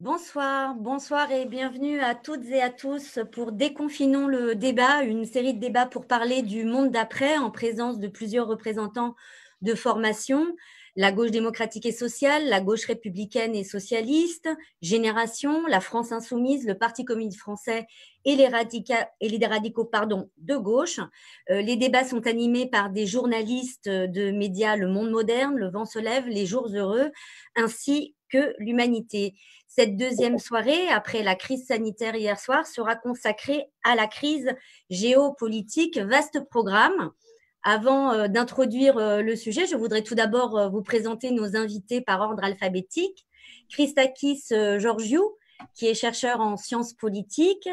Bonsoir, bonsoir et bienvenue à toutes et à tous pour Déconfinons le débat, une série de débats pour parler du monde d'après en présence de plusieurs représentants de formations, la gauche démocratique et sociale, la gauche républicaine et socialiste, Génération, la France insoumise, le Parti communiste français et les radicaux de gauche. Les débats sont animés par des journalistes de médias Le Monde Moderne, Le Vent se lève, Les Jours heureux, ainsi que l'Humanité. Cette deuxième soirée, après la crise sanitaire hier soir, sera consacrée à la crise géopolitique. Vaste programme. Avant d'introduire le sujet, je voudrais tout d'abord vous présenter nos invités par ordre alphabétique. Christakis Georgiou, qui est chercheur en sciences politiques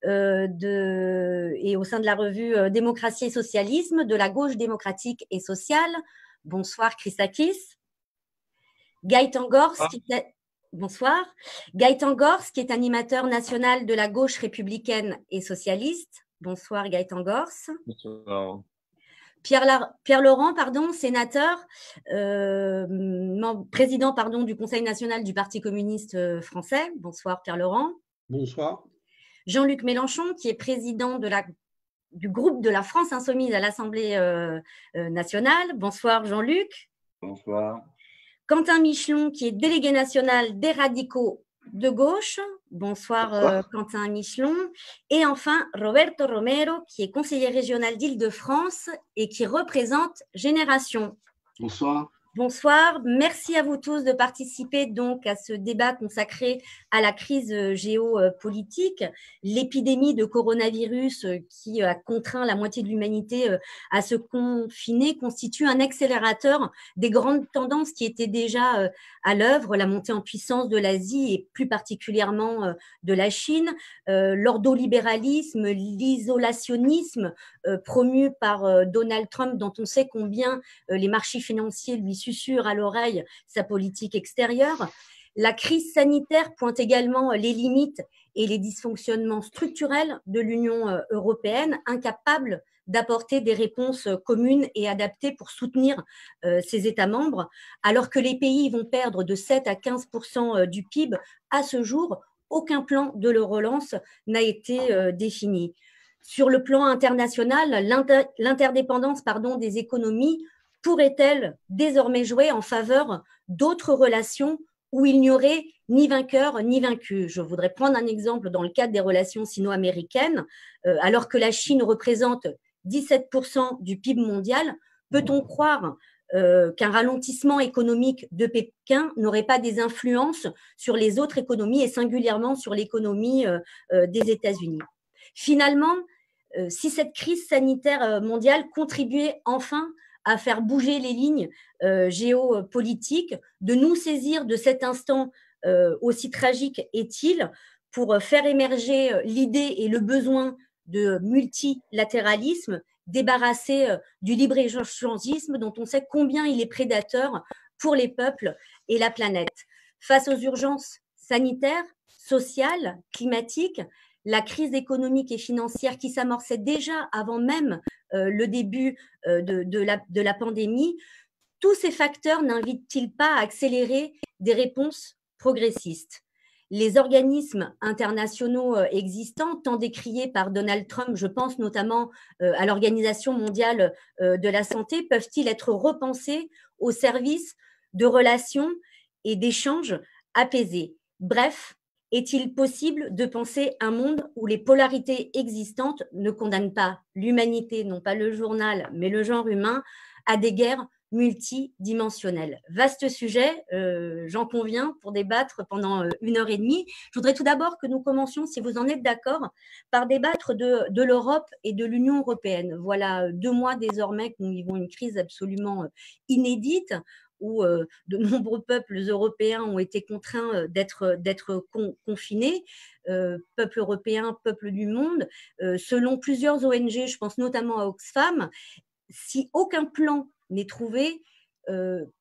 et au sein de la revue Démocratie et Socialisme de la gauche démocratique et sociale. Bonsoir Christakis. Gaëtan Gors, bonsoir. Gaëtan Gors, qui est animateur national de la gauche républicaine et socialiste. Bonsoir Gaëtan Gors. Bonsoir. Pierre Laurent, sénateur, président du Conseil national du Parti communiste français. Bonsoir Pierre Laurent. Bonsoir. Jean-Luc Mélenchon, qui est président du groupe de la France insoumise à l'Assemblée nationale. Bonsoir Jean-Luc. Bonsoir. Quentin Michelon, qui est délégué national des radicaux de gauche. Bonsoir. Quentin Michelon. Et enfin, Roberto Romero, qui est conseiller régional d'Île-de-France et qui représente Génération. Bonsoir. Bonsoir, merci à vous tous de participer donc à ce débat consacré à la crise géopolitique, l'épidémie de coronavirus qui a contraint la moitié de l'humanité à se confiner constitue un accélérateur des grandes tendances qui étaient déjà à l'œuvre, la montée en puissance de l'Asie et plus particulièrement de la Chine, l'ordolibéralisme, l'isolationnisme promu par Donald Trump, dont on sait combien les marchés financiers lui susurrent à l'oreille sa politique extérieure. La crise sanitaire pointe également les limites et les dysfonctionnements structurels de l'Union européenne, incapable d'apporter des réponses communes et adaptées pour soutenir ses États membres, alors que les pays vont perdre de 7 à 15% du PIB. À ce jour, aucun plan de leur relance n'a été défini. Sur le plan international, l'interdépendance des économies pourrait-elle désormais jouer en faveur d'autres relations où il n'y aurait ni vainqueur ni vaincu? Je voudrais prendre un exemple dans le cadre des relations sino-américaines. Alors que la Chine représente 17% du PIB mondial, peut-on croire qu'un ralentissement économique de Pékin n'aurait pas des influences sur les autres économies et singulièrement sur l'économie des États-Unis? Finalement, si cette crise sanitaire mondiale contribuait enfin à faire bouger les lignes géopolitiques, de nous saisir de cet instant aussi tragique est-il pour faire émerger l'idée et le besoin de multilatéralisme, débarrassé du libre-échangisme dont on sait combien il est prédateur pour les peuples et la planète. Face aux urgences sanitaires, sociales, climatiques, la crise économique et financière qui s'amorçait déjà avant même le début de la pandémie, tous ces facteurs n'invitent-ils pas à accélérer des réponses progressistes? Les organismes internationaux existants, tant décriés par Donald Trump, je pense notamment à l'Organisation mondiale de la santé, peuvent-ils être repensés au service de relations et d'échanges apaisés? Bref, est-il possible de penser un monde où les polarités existantes ne condamnent pas l'humanité, non pas le journal, mais le genre humain, à des guerres multidimensionnelles? Vaste sujet, j'en conviens, pour débattre pendant 1h30. Je voudrais tout d'abord que nous commencions, si vous en êtes d'accord, par débattre de l'Europe et de l'Union européenne. Voilà 2 mois désormais que nous vivons une crise absolument inédite, où de nombreux peuples européens ont été contraints d'être confinés, peuples européens, peuples du monde. Selon plusieurs ONG, je pense notamment à Oxfam, si aucun plan n'est trouvé,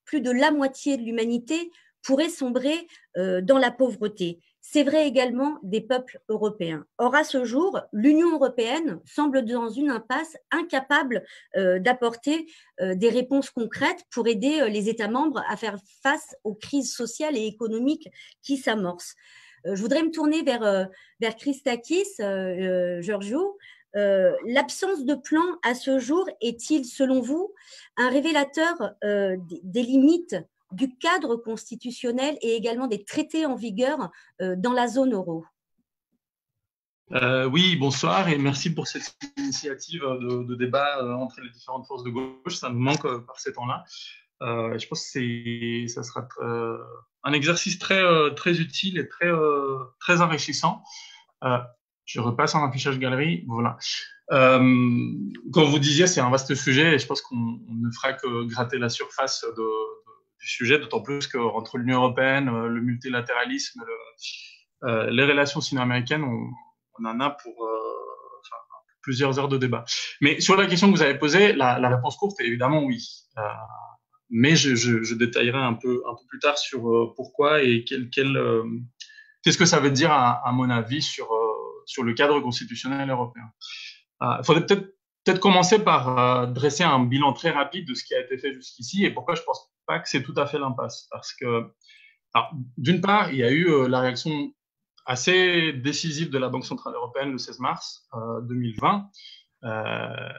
plus de la moitié de l'humanité pourrait sombrer dans la pauvreté. C'est vrai également des peuples européens. Or, à ce jour, l'Union européenne semble dans une impasse, incapable d'apporter des réponses concrètes pour aider les États membres à faire face aux crises sociales et économiques qui s'amorcent. Je voudrais me tourner vers Christakis, Georgiou. L'absence de plan à ce jour est-il, selon vous, un révélateur des limites du cadre constitutionnel et également des traités en vigueur dans la zone euro? Oui, bonsoir et merci pour cette initiative de débat entre les différentes forces de gauche. Ça me manque par ces temps-là. Je pense que ça sera un exercice très utile et très enrichissant. Je repasse en affichage galerie. Voilà. Comme vous disiez, c'est un vaste sujet et je pense qu'on ne fera que gratter la surface du sujet, d'autant plus qu'entre l'Union européenne, le multilatéralisme, les relations sino-américaines, on en a pour plusieurs heures de débat. Mais sur la question que vous avez posée, la réponse courte est évidemment oui. Mais je détaillerai un peu plus tard sur pourquoi et qu'est-ce que ça veut dire, à mon avis, sur le cadre constitutionnel européen. Il faudrait peut-être commencer par dresser un bilan très rapide de ce qui a été fait jusqu'ici et pourquoi je ne pense pas que c'est tout à fait l'impasse. Parce que, d'une part, il y a eu la réaction assez décisive de la Banque centrale européenne le 16 mars 2020,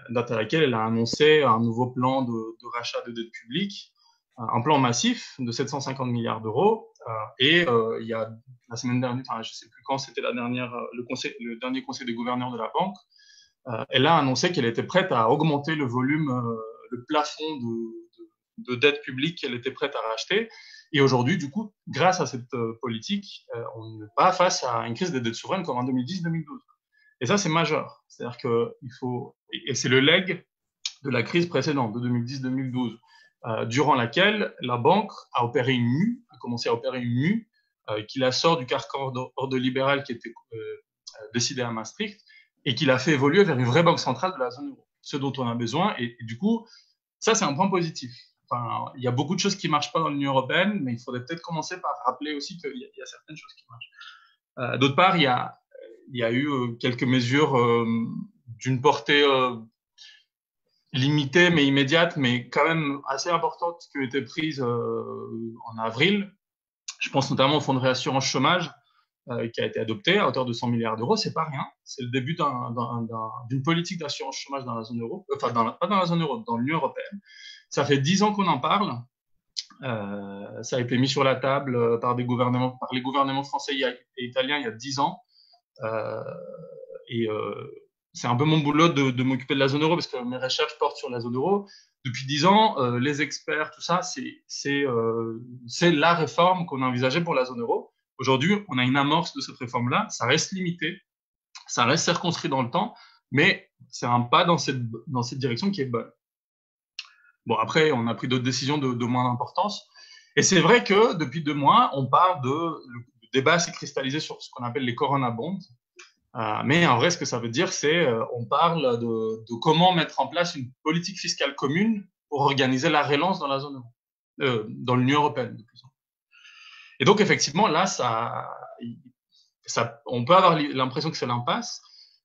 date à laquelle elle a annoncé un nouveau plan de rachat de dette publique, un plan massif de 750 milliards d'euros. Et il y a la semaine dernière, je ne sais plus quand, c'était le dernier conseil des gouverneurs de la banque, elle a annoncé qu'elle était prête à augmenter le volume, le plafond de dette publique qu'elle était prête à racheter. Et aujourd'hui, du coup, grâce à cette politique, on n'est pas face à une crise des dettes souveraines comme en 2010-2012. Et ça, c'est majeur. C'est-à-dire qu'il faut, et c'est le legs de la crise précédente, de 2010-2012, durant laquelle la banque a commencé à opérer une mue qui la sort du carcan ordolibéral qui était décidé à Maastricht et qui l'a fait évoluer vers une vraie banque centrale de la zone euro, ce dont on a besoin. Et du coup, ça, c'est un point positif. Enfin, il y a beaucoup de choses qui ne marchent pas dans l'Union européenne, mais il faudrait peut-être commencer par rappeler aussi qu'il y a certaines choses qui marchent. D'autre part, il y a eu quelques mesures d'une portée limitée mais immédiate, mais quand même assez importante, qui ont été prises en avril. Je pense notamment au fonds de réassurance chômage qui a été adopté à hauteur de 100 milliards d'euros. C'est pas rien. C'est le début d'une politique d'assurance chômage dans la zone euro, pas dans la zone euro, dans l'Union européenne. Ça fait 10 ans qu'on en parle. Ça a été mis sur la table par les gouvernements français et italiens il y a 10 ans. C'est un peu mon boulot de m'occuper de la zone euro parce que mes recherches portent sur la zone euro. Depuis 10 ans, les experts, tout ça, c'est la réforme qu'on a envisagée pour la zone euro. Aujourd'hui, on a une amorce de cette réforme-là. Ça reste limité, ça reste circonscrit dans le temps, mais c'est un pas dans cette direction qui est bonne. Bon, après, on a pris d'autres décisions de moins d'importance. Et c'est vrai que depuis 2 mois, on parle le débat s'est cristallisé sur ce qu'on appelle les Corona Bonds. Mais en vrai, ce que ça veut dire, c'est on parle de comment mettre en place une politique fiscale commune pour organiser la relance dans la zone euro, dans l'Union européenne. Et donc, effectivement, là, on peut avoir l'impression que c'est l'impasse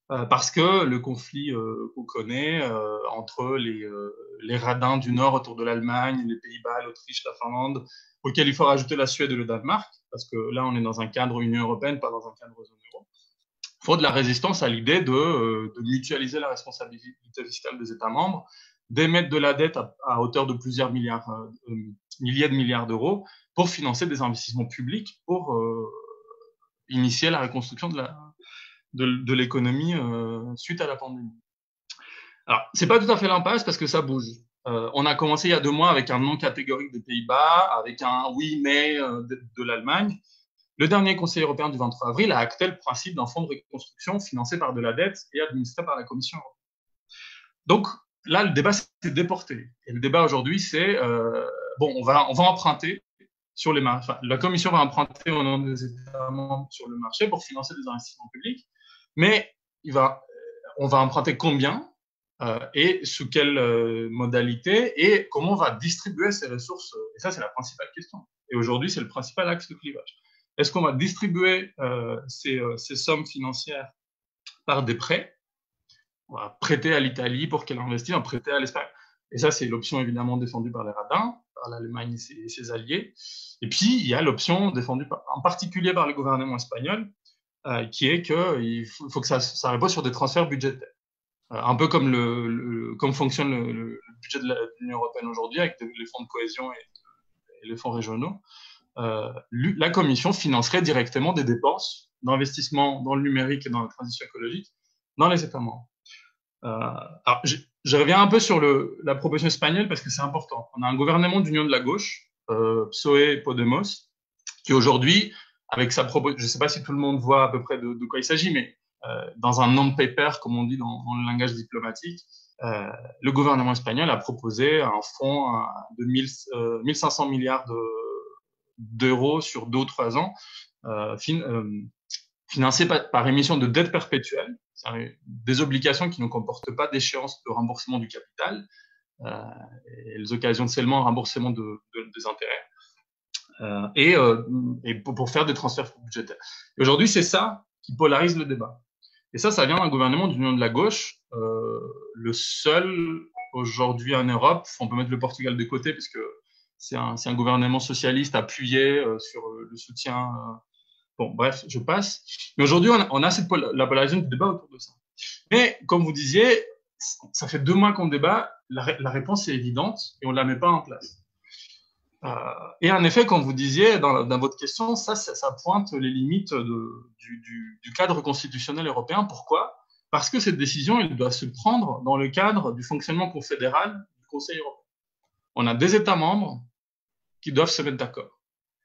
parce que le conflit qu'on connaît entre les radins du Nord autour de l'Allemagne, les Pays-Bas, l'Autriche, la Finlande, auquel il faut rajouter la Suède et le Danemark, parce que là, on est dans un cadre Union européenne, pas dans un cadre zone euro. Il faut de la résistance à l'idée de mutualiser la responsabilité fiscale des États membres, d'émettre de la dette à hauteur de plusieurs milliers de milliards d'euros pour financer des investissements publics pour initier la reconstruction de l'économie suite à la pandémie. Alors, c'est pas tout à fait l'impasse parce que ça bouge. On a commencé il y a 2 mois avec un non catégorique des Pays-Bas, avec un oui mais de l'Allemagne. Le dernier Conseil européen du 23 avril a acté le principe d'un fonds de reconstruction financé par de la dette et administré par la Commission européenne. Donc là, le débat s'est déporté. Et le débat aujourd'hui, c'est on va emprunter sur les marchés. Enfin, la Commission va emprunter au nom des États membres sur le marché pour financer des investissements publics, mais on va emprunter combien et sous quelle modalité et comment on va distribuer ces ressources. Et ça, c'est la principale question. Et aujourd'hui, c'est le principal axe de clivage. Est-ce qu'on va distribuer ces sommes financières par des prêts? On va prêter à l'Italie pour qu'elle investisse, on va prêter à l'Espagne. Et ça, c'est l'option évidemment défendue par les radins, par l'Allemagne et ses alliés. Et puis, il y a l'option défendue en particulier par le gouvernement espagnol, qui est qu'il faut que ça repose sur des transferts budgétaires. Un peu comme comme fonctionne le budget de l'Union européenne aujourd'hui, avec les fonds de cohésion et les fonds régionaux. La Commission financerait directement des dépenses d'investissement dans le numérique et dans la transition écologique dans les États membres. Alors, je reviens un peu sur la proposition espagnole parce que c'est important. On a un gouvernement d'union de la gauche, PSOE Podemos, qui aujourd'hui, avec sa proposition, je ne sais pas si tout le monde voit à peu près de quoi il s'agit, mais dans un non-paper, comme on dit dans le langage diplomatique, le gouvernement espagnol a proposé un fonds de 1500 milliards d'euros sur 2 ou 3 ans, financé par émission de dettes perpétuelles, des obligations qui ne comportent pas d'échéance de remboursement du capital, et les occasionnent seulement un remboursement des intérêts, et pour faire des transferts budgétaires. Et aujourd'hui, c'est ça qui polarise le débat. Et ça vient d'un gouvernement d'union de la gauche, le seul aujourd'hui en Europe. On peut mettre le Portugal de côté parce que c'est un gouvernement socialiste appuyé sur le soutien. Bon, bref, je passe. Mais aujourd'hui, on a la polarisation du débat autour de ça. Mais comme vous disiez, ça fait 2 mois qu'on débat, la réponse est évidente et on ne la met pas en place. Et en effet, comme vous disiez dans votre question, ça pointe les limites du cadre constitutionnel européen. Pourquoi ? Parce que cette décision, elle doit se prendre dans le cadre du fonctionnement confédéral du Conseil européen. On a des États membres qui doivent se mettre d'accord.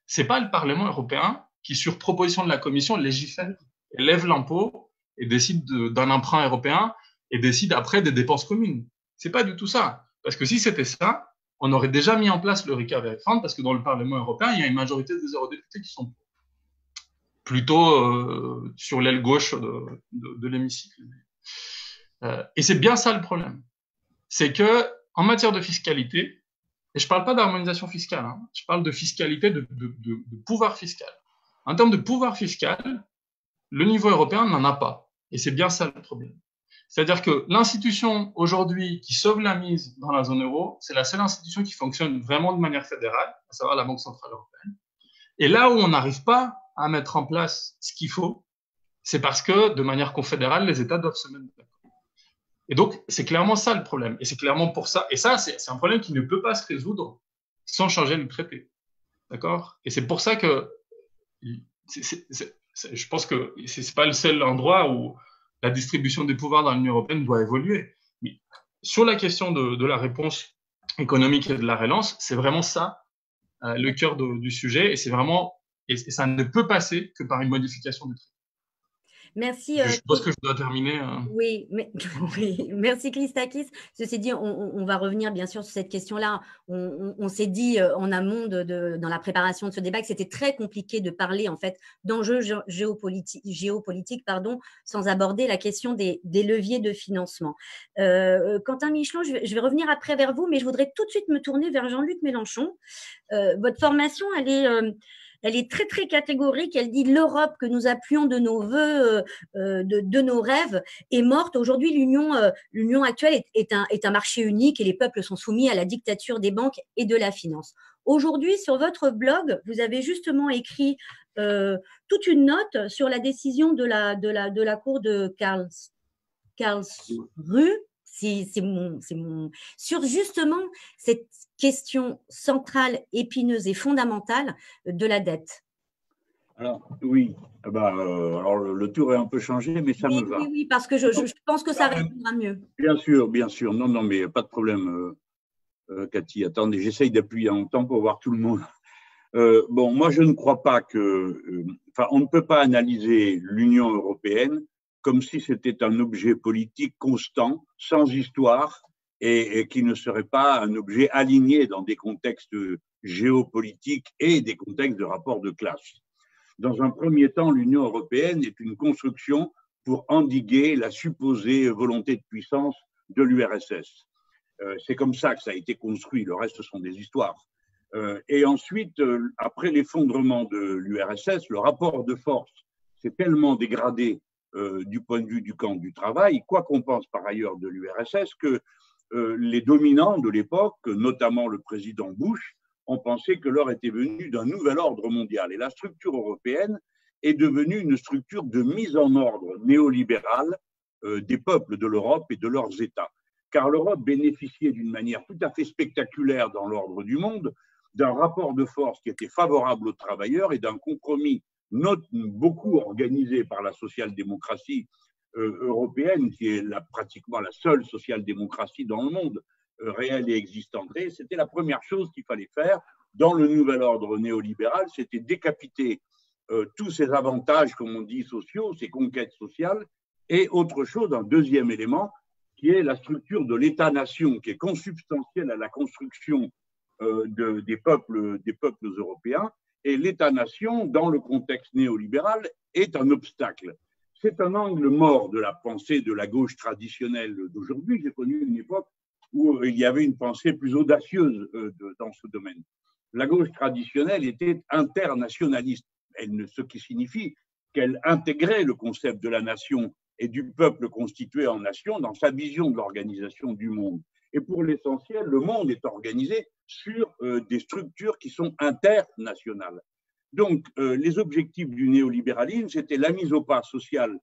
Ce n'est pas le Parlement européen qui, sur proposition de la Commission, légifère, lève l'impôt et décide d'un emprunt européen et décide après des dépenses communes. Ce n'est pas du tout ça. Parce que si c'était ça, on aurait déjà mis en place le recovery fund, parce que dans le Parlement européen, il y a une majorité des eurodéputés qui sont plutôt sur l'aile gauche de l'hémicycle. Et c'est bien ça le problème. C'est que en matière de fiscalité, et je ne parle pas d'harmonisation fiscale, hein, je parle de fiscalité, de pouvoir fiscal. En termes de pouvoir fiscal, le niveau européen n'en a pas. Et c'est bien ça le problème. C'est-à-dire que l'institution aujourd'hui qui sauve la mise dans la zone euro, c'est la seule institution qui fonctionne vraiment de manière fédérale, à savoir la Banque centrale européenne. Et là où on n'arrive pas à mettre en place ce qu'il faut, c'est parce que de manière confédérale, les États doivent se mettre d'accord. Et donc, c'est clairement ça le problème. Et c'est clairement pour ça. Et ça, c'est un problème qui ne peut pas se résoudre sans changer le traité. D'accord ? Et c'est pour ça que je pense que ce n'est pas le seul endroit où la distribution des pouvoirs dans l'Union européenne doit évoluer. Mais sur la question de la réponse économique et de la relance, c'est vraiment ça le cœur du sujet. Et c'est vraiment, et ça ne peut passer que par une modification du traité. Merci. Je pense que je dois terminer. Oui, merci Christakis. Ceci dit, on va revenir bien sûr sur cette question-là. On s'est dit en amont dans la préparation de ce débat que c'était très compliqué de parler en fait d'enjeux géopolitiques, sans aborder la question des leviers de financement. Quentin Michelon, je vais revenir après vers vous, mais je voudrais tout de suite me tourner vers Jean-Luc Mélenchon. Votre formation, elle est très, très catégorique. Elle dit l'Europe que nous appelions de nos voeux, de nos rêves, est morte. Aujourd'hui, l'Union actuelle est un marché unique et les peuples sont soumis à la dictature des banques et de la finance. Aujourd'hui, sur votre blog, vous avez justement écrit toute une note sur la décision de la Cour de Karlsruhe. Sur justement cette question centrale, épineuse et fondamentale de la dette. Alors, oui, alors le tour est un peu changé, mais ça me va. Oui, parce que je pense que ça répondra mieux. Bien sûr. Non, mais pas de problème, Cathy. Attendez, j'essaye d'appuyer en même temps pour voir tout le monde. Bon, moi, je ne crois pas on ne peut pas analyser l'Union européenne comme si c'était un objet politique constant, sans histoire, et qui ne serait pas un objet aligné dans des contextes géopolitiques et des contextes de rapports de classe. Dans un premier temps, l'Union européenne est une construction pour endiguer la supposée volonté de puissance de l'URSS. C'est comme ça que ça a été construit, le reste, ce sont des histoires. Et ensuite, après l'effondrement de l'URSS, le rapport de force s'est tellement dégradé du point de vue du camp du travail, quoi qu'on pense par ailleurs de l'URSS, que les dominants de l'époque, notamment le président Bush, ont pensé que l'heure était venue d'un nouvel ordre mondial. Et la structure européenne est devenue une structure de mise en ordre néolibérale des peuples de l'Europe et de leurs États. Car l'Europe bénéficiait d'une manière tout à fait spectaculaire dans l'ordre du monde d'un rapport de force qui était favorable aux travailleurs et d'un compromis beaucoup organisé par la social-démocratie européenne, qui est pratiquement la seule social-démocratie dans le monde réelle et existante. Et c'était la première chose qu'il fallait faire dans le nouvel ordre néolibéral, c'était décapiter tous ces avantages, comme on dit, sociaux, ces conquêtes sociales, et autre chose, un deuxième élément, qui est la structure de l'État-nation, qui est consubstantielle à la construction des peuples européens. Et l'État-nation, dans le contexte néolibéral, est un obstacle. C'est un angle mort de la pensée de la gauche traditionnelle d'aujourd'hui. J'ai connu une époque où il y avait une pensée plus audacieuse dans ce domaine. La gauche traditionnelle était internationaliste, ce qui signifie qu'elle intégrait le concept de la nation et du peuple constitué en nation dans sa vision de l'organisation du monde. Et pour l'essentiel, le monde est organisé sur des structures qui sont internationales. Donc, les objectifs du néolibéralisme, c'était la mise au pas sociale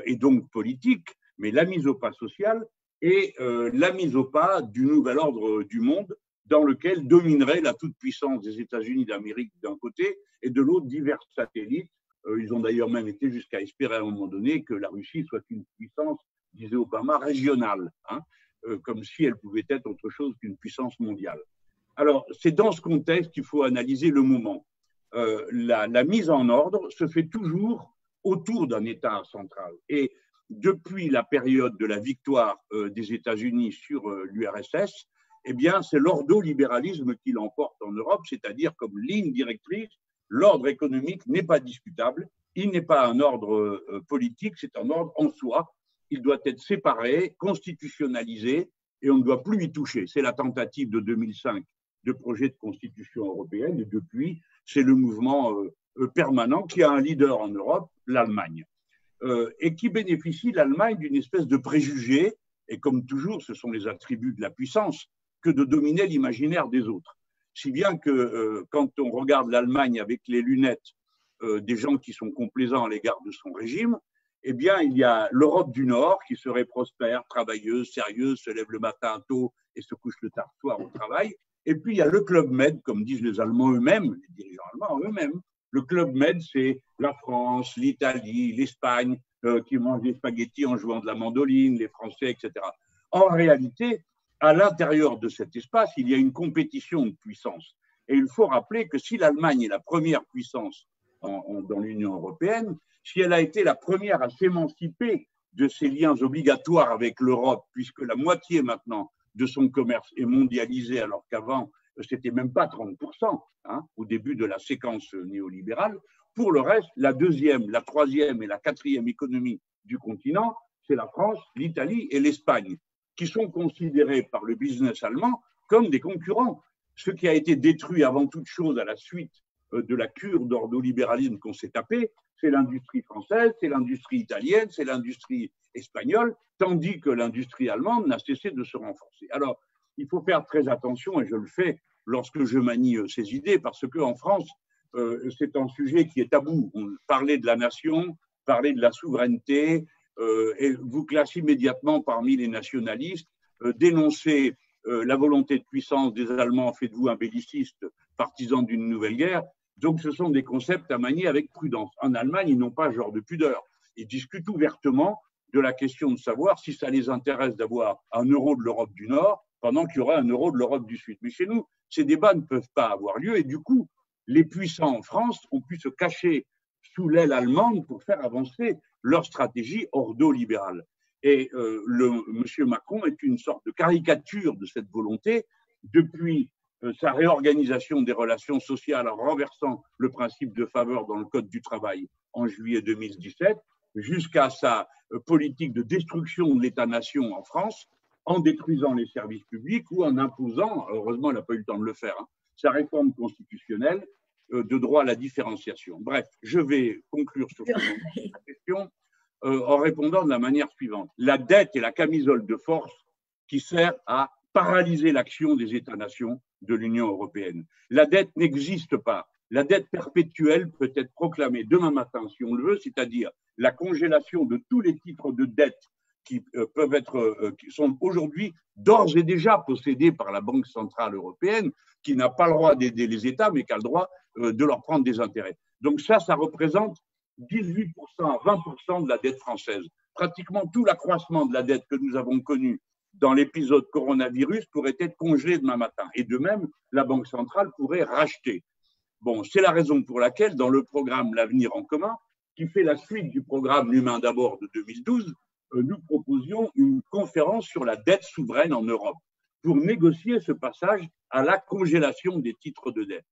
et donc politique, mais la mise au pas sociale et la mise au pas du nouvel ordre du monde dans lequel dominerait la toute-puissance des États-Unis d'Amérique d'un côté et de l'autre divers satellites. Ils ont d'ailleurs même été jusqu'à espérer à un moment donné que la Russie soit une puissance, disait Obama, régionale, hein, comme si elle pouvait être autre chose qu'une puissance mondiale. Alors, c'est dans ce contexte qu'il faut analyser le moment. La mise en ordre se fait toujours autour d'un État central. Et depuis la période de la victoire des États-Unis sur l'URSS, eh bien, c'est l'ordolibéralisme qui l'emporte en Europe, c'est-à-dire comme ligne directrice, l'ordre économique n'est pas discutable, il n'est pas un ordre politique, c'est un ordre en soi. Il doit être séparé, constitutionnalisé, et on ne doit plus y toucher. C'est la tentative de 2005 de projet de constitution européenne, et depuis, c'est le mouvement permanent qui a un leader en Europe, l'Allemagne, et qui bénéficie, l'Allemagne, d'une espèce de préjugé, et comme toujours, ce sont les attributs de la puissance, que de dominer l'imaginaire des autres. Si bien que quand on regarde l'Allemagne avec les lunettes des gens qui sont complaisants à l'égard de son régime, eh bien, il y a l'Europe du Nord qui serait prospère, travailleuse, sérieuse, se lève le matin tôt et se couche le tard soir au travail. Et puis, il y a le Club Med, comme disent les Allemands eux-mêmes, les dirigeants allemands eux-mêmes. Le Club Med, c'est la France, l'Italie, l'Espagne, qui mangent des spaghettis en jouant de la mandoline, les Français, etc. En réalité, à l'intérieur de cet espace, il y a une compétition de puissance. Et il faut rappeler que si l'Allemagne est la première puissance dans l'Union européenne, si elle a été la première à s'émanciper de ses liens obligatoires avec l'Europe, puisque la moitié maintenant de son commerce est mondialisé, alors qu'avant, c'était même pas 30%, hein, au début de la séquence néolibérale. Pour le reste, la deuxième, la troisième et la quatrième économie du continent, c'est la France, l'Italie et l'Espagne, qui sont considérés par le business allemand comme des concurrents. Ce qui a été détruit avant toute chose à la suite de la cure d'ordolibéralisme qu'on s'est tapé, c'est l'industrie française, c'est l'industrie italienne, c'est l'industrie espagnole, tandis que l'industrie allemande n'a cessé de se renforcer. Alors, il faut faire très attention, et je le fais lorsque je manie ces idées, parce qu'en France, c'est un sujet qui est tabou. On parlait de la nation, parlait de la souveraineté, et vous classez immédiatement parmi les nationalistes, dénoncer la volonté de puissance des Allemands, faites-vous un belliciste, partisan d'une nouvelle guerre. Donc, ce sont des concepts à manier avec prudence. En Allemagne, ils n'ont pas ce genre de pudeur. Ils discutent ouvertement de la question de savoir si ça les intéresse d'avoir un euro de l'Europe du Nord pendant qu'il y aura un euro de l'Europe du Sud. Mais chez nous, ces débats ne peuvent pas avoir lieu et du coup, les puissants en France ont pu se cacher sous l'aile allemande pour faire avancer leur stratégie ordolibérale. Et M. Macron est une sorte de caricature de cette volonté depuis sa réorganisation des relations sociales en renversant le principe de faveur dans le Code du travail en juillet 2017, jusqu'à sa politique de destruction de l'État-nation en France, en détruisant les services publics ou en imposant, heureusement, elle n'a pas eu le temps de le faire, hein, sa réforme constitutionnelle de droit à la différenciation. Bref, je vais conclure sur cette question en répondant de la manière suivante. La dette est la camisole de force qui sert à paralyser l'action des États-nations de l'Union européenne. La dette n'existe pas. La dette perpétuelle peut être proclamée demain matin, si on le veut, c'est-à-dire la congélation de tous les titres de dette qui qui sont aujourd'hui d'ores et déjà possédés par la Banque centrale européenne, qui n'a pas le droit d'aider les États, mais qui a le droit de leur prendre des intérêts. Donc ça représente 18% à 20% de la dette française. Pratiquement tout l'accroissement de la dette que nous avons connu dans l'épisode coronavirus pourrait être congelé demain matin. Et de même, la Banque centrale pourrait racheter. Bon, c'est la raison pour laquelle, dans le programme L'Avenir en commun, qui fait la suite du programme L'Humain d'abord de 2012, nous proposions une conférence sur la dette souveraine en Europe pour négocier ce passage à la congélation des titres de dette.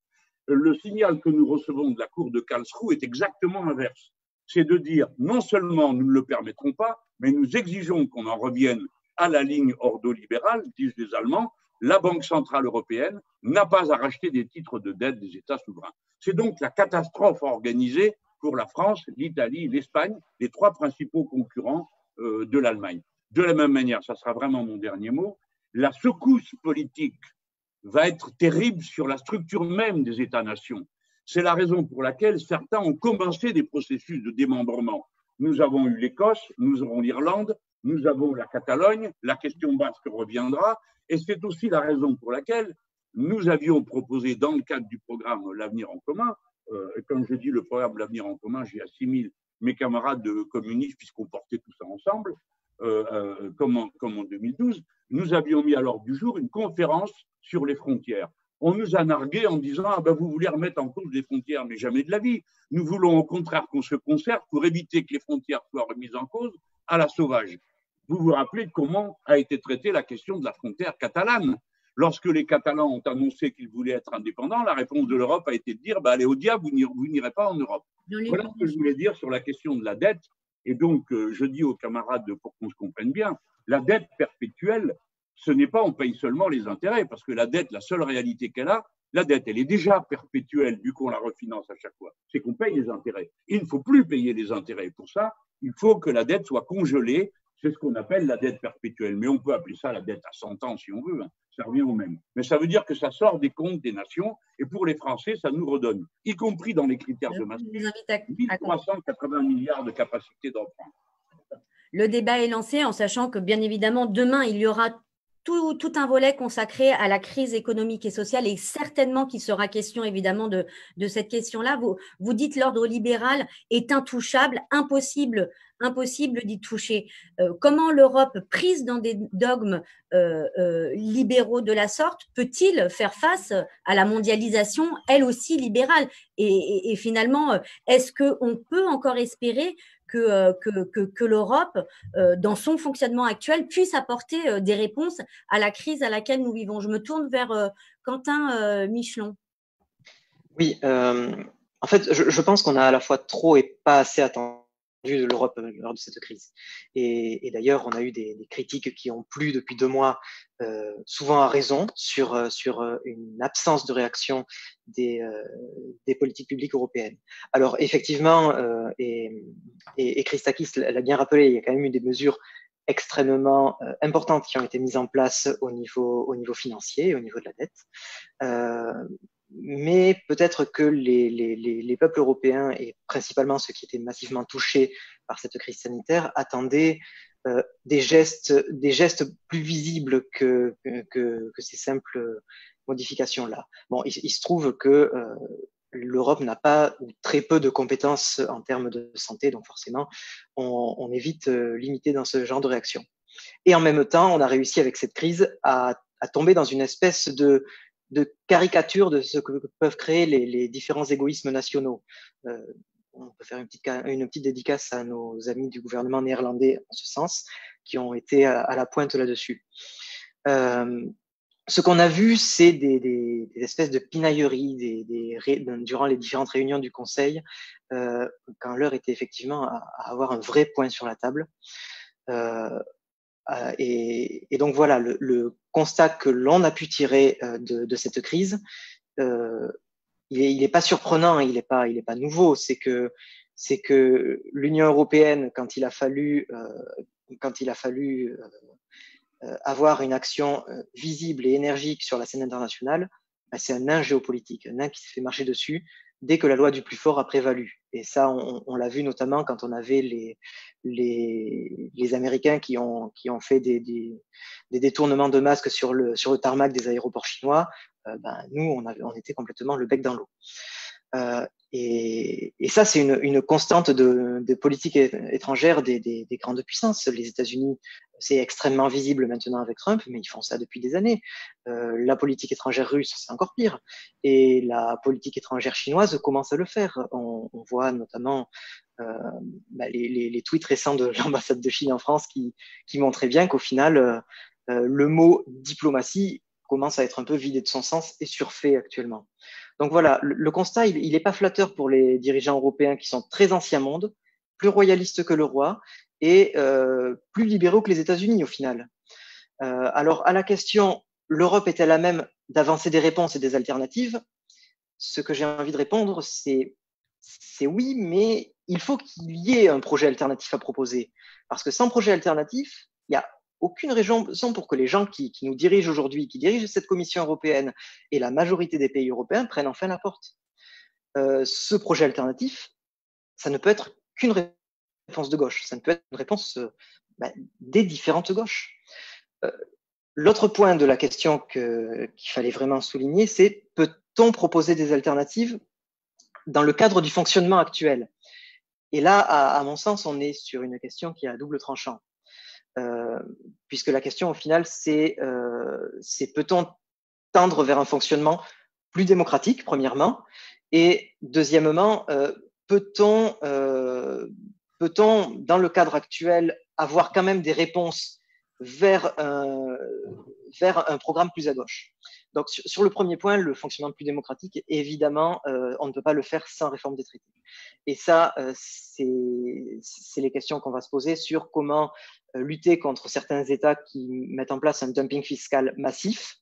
Le signal que nous recevons de la Cour de Karlsruhe est exactement inverse. C'est de dire non seulement nous ne le permettrons pas, mais nous exigeons qu'on en revienne à la ligne ordolibérale, disent les Allemands. La Banque centrale européenne n'a pas à racheter des titres de dette des États souverains. C'est donc la catastrophe organisée pour la France, l'Italie, l'Espagne, les trois principaux concurrents de l'Allemagne. De la même manière, ça sera vraiment mon dernier mot, la secousse politique va être terrible sur la structure même des États-nations. C'est la raison pour laquelle certains ont commencé des processus de démembrement. Nous avons eu l'Écosse, nous aurons l'Irlande, nous avons la Catalogne, la question basque reviendra, et c'est aussi la raison pour laquelle nous avions proposé dans le cadre du programme L'Avenir en commun, et comme je dis le programme L'Avenir en commun, j'y assimile mes camarades communistes puisqu'on portait tout ça ensemble, comme en 2012, nous avions mis à l'ordre du jour une conférence sur les frontières. On nous a nargué en disant « Ah ben vous voulez remettre en cause les frontières, mais jamais de la vie. Nous voulons au contraire qu'on se concerte pour éviter que les frontières soient remises en cause à la sauvage. » Vous vous rappelez comment a été traitée la question de la frontière catalane. Lorsque les Catalans ont annoncé qu'ils voulaient être indépendants, la réponse de l'Europe a été de dire bah, « Allez au diable, vous n'irez pas en Europe. » Voilà ce que je voulais dire sur la question de la dette. Et donc, je dis aux camarades, pour qu'on se comprenne bien, la dette perpétuelle, ce n'est pas on paye seulement les intérêts, parce que la dette, la seule réalité qu'elle a, la dette, elle est déjà perpétuelle, vu qu'on la refinance à chaque fois. C'est qu'on paye les intérêts. Il ne faut plus payer les intérêts. Pour ça, il faut que la dette soit congelée. C'est ce qu'on appelle la dette perpétuelle. Mais on peut appeler ça la dette à 100 ans si on veut. Hein. Ça revient au même. Mais ça veut dire que ça sort des comptes des nations. Et pour les Français, ça nous redonne, y compris dans les critères de Maastricht, 1380 milliards de capacité d'emprunt. Le débat est lancé en sachant que, bien évidemment, demain, il y aura tout un volet consacré à la crise économique et sociale et certainement qu'il sera question évidemment de cette question-là. Vous dites l'ordre libéral est intouchable, impossible d'y toucher. Comment l'Europe, prise dans des dogmes libéraux de la sorte, peut-il faire face à la mondialisation, elle aussi libérale ? Et finalement, est-ce qu'on peut encore espérer que l'Europe, dans son fonctionnement actuel, puisse apporter des réponses à la crise à laquelle nous vivons. Je me tourne vers Quentin Michelon. Oui, en fait, je pense qu'on a à la fois trop et pas assez attendu de l'Europe lors de cette crise. Et d'ailleurs, on a eu des critiques qui ont plu depuis 2 mois, souvent à raison, sur une absence de réaction des politiques publiques européennes. Alors effectivement, et Christakis l'a bien rappelé, il y a quand même eu des mesures extrêmement importantes qui ont été mises en place au niveau financier, au niveau de la dette. Mais peut-être que les peuples européens, et principalement ceux qui étaient massivement touchés par cette crise sanitaire, attendaient des gestes plus visibles que ces simples modifications-là. Bon, il se trouve que l'Europe n'a pas ou très peu de compétences en termes de santé, donc forcément, on est vite limité dans ce genre de réaction. Et en même temps, on a réussi avec cette crise à tomber dans une espèce de caricature de ce que peuvent créer les différents égoïsmes nationaux. On peut faire une petite dédicace à nos amis du gouvernement néerlandais en ce sens, qui ont été à la pointe là-dessus. Ce qu'on a vu, c'est des espèces de pinailleries durant les différentes réunions du Conseil, quand l'heure était effectivement à avoir un vrai point sur la table. Et donc voilà, le constat que l'on a pu tirer de cette crise, il est pas surprenant, il est pas nouveau. C'est que l'Union européenne, quand il a fallu avoir une action visible et énergique sur la scène internationale, c'est un nain géopolitique, un nain qui s'est fait marcher dessus dès que la loi du plus fort a prévalu. Et ça, on l'a vu notamment quand on avait les Américains qui ont fait des détournements de masques sur le tarmac des aéroports chinois. Nous, on était complètement le bec dans l'eau. Et ça, c'est une constante de politique étrangère des grandes puissances. Les États-Unis, c'est extrêmement visible maintenant avec Trump, mais ils font ça depuis des années. La politique étrangère russe, c'est encore pire. Et la politique étrangère chinoise commence à le faire. On voit notamment les tweets récents de l'ambassade de Chine en France qui montraient bien qu'au final, le mot diplomatie commence à être un peu vidé de son sens et surfait actuellement. Donc voilà, le constat, il n'est pas flatteur pour les dirigeants européens qui sont très anciens monde, plus royalistes que le roi et plus libéraux que les États-Unis au final. Alors à la question, l'Europe est-elle à même d'avancer des réponses et des alternatives? Ce que j'ai envie de répondre, c'est oui, mais il faut qu'il y ait un projet alternatif à proposer. Parce que sans projet alternatif, il n'y a aucune raison pour que les gens qui nous dirigent aujourd'hui, qui dirigent cette Commission européenne et la majorité des pays européens prennent enfin la porte. Ce projet alternatif, ça ne peut être qu'une réponse de gauche, ça ne peut être une réponse des différentes gauches. L'autre point de la question qu'il fallait vraiment souligner, c'est peut-on proposer des alternatives dans le cadre du fonctionnement actuel? Et là, à mon sens, on est sur une question qui est à double tranchant. Puisque la question au final, c'est peut-on tendre vers un fonctionnement plus démocratique, premièrement, et deuxièmement, peut-on, dans le cadre actuel, avoir quand même des réponses vers un programme plus à gauche? Donc, sur le premier point, le fonctionnement plus démocratique, évidemment, on ne peut pas le faire sans réforme des traités. Et ça, c'est les questions qu'on va se poser sur comment lutter contre certains États qui mettent en place un dumping fiscal massif,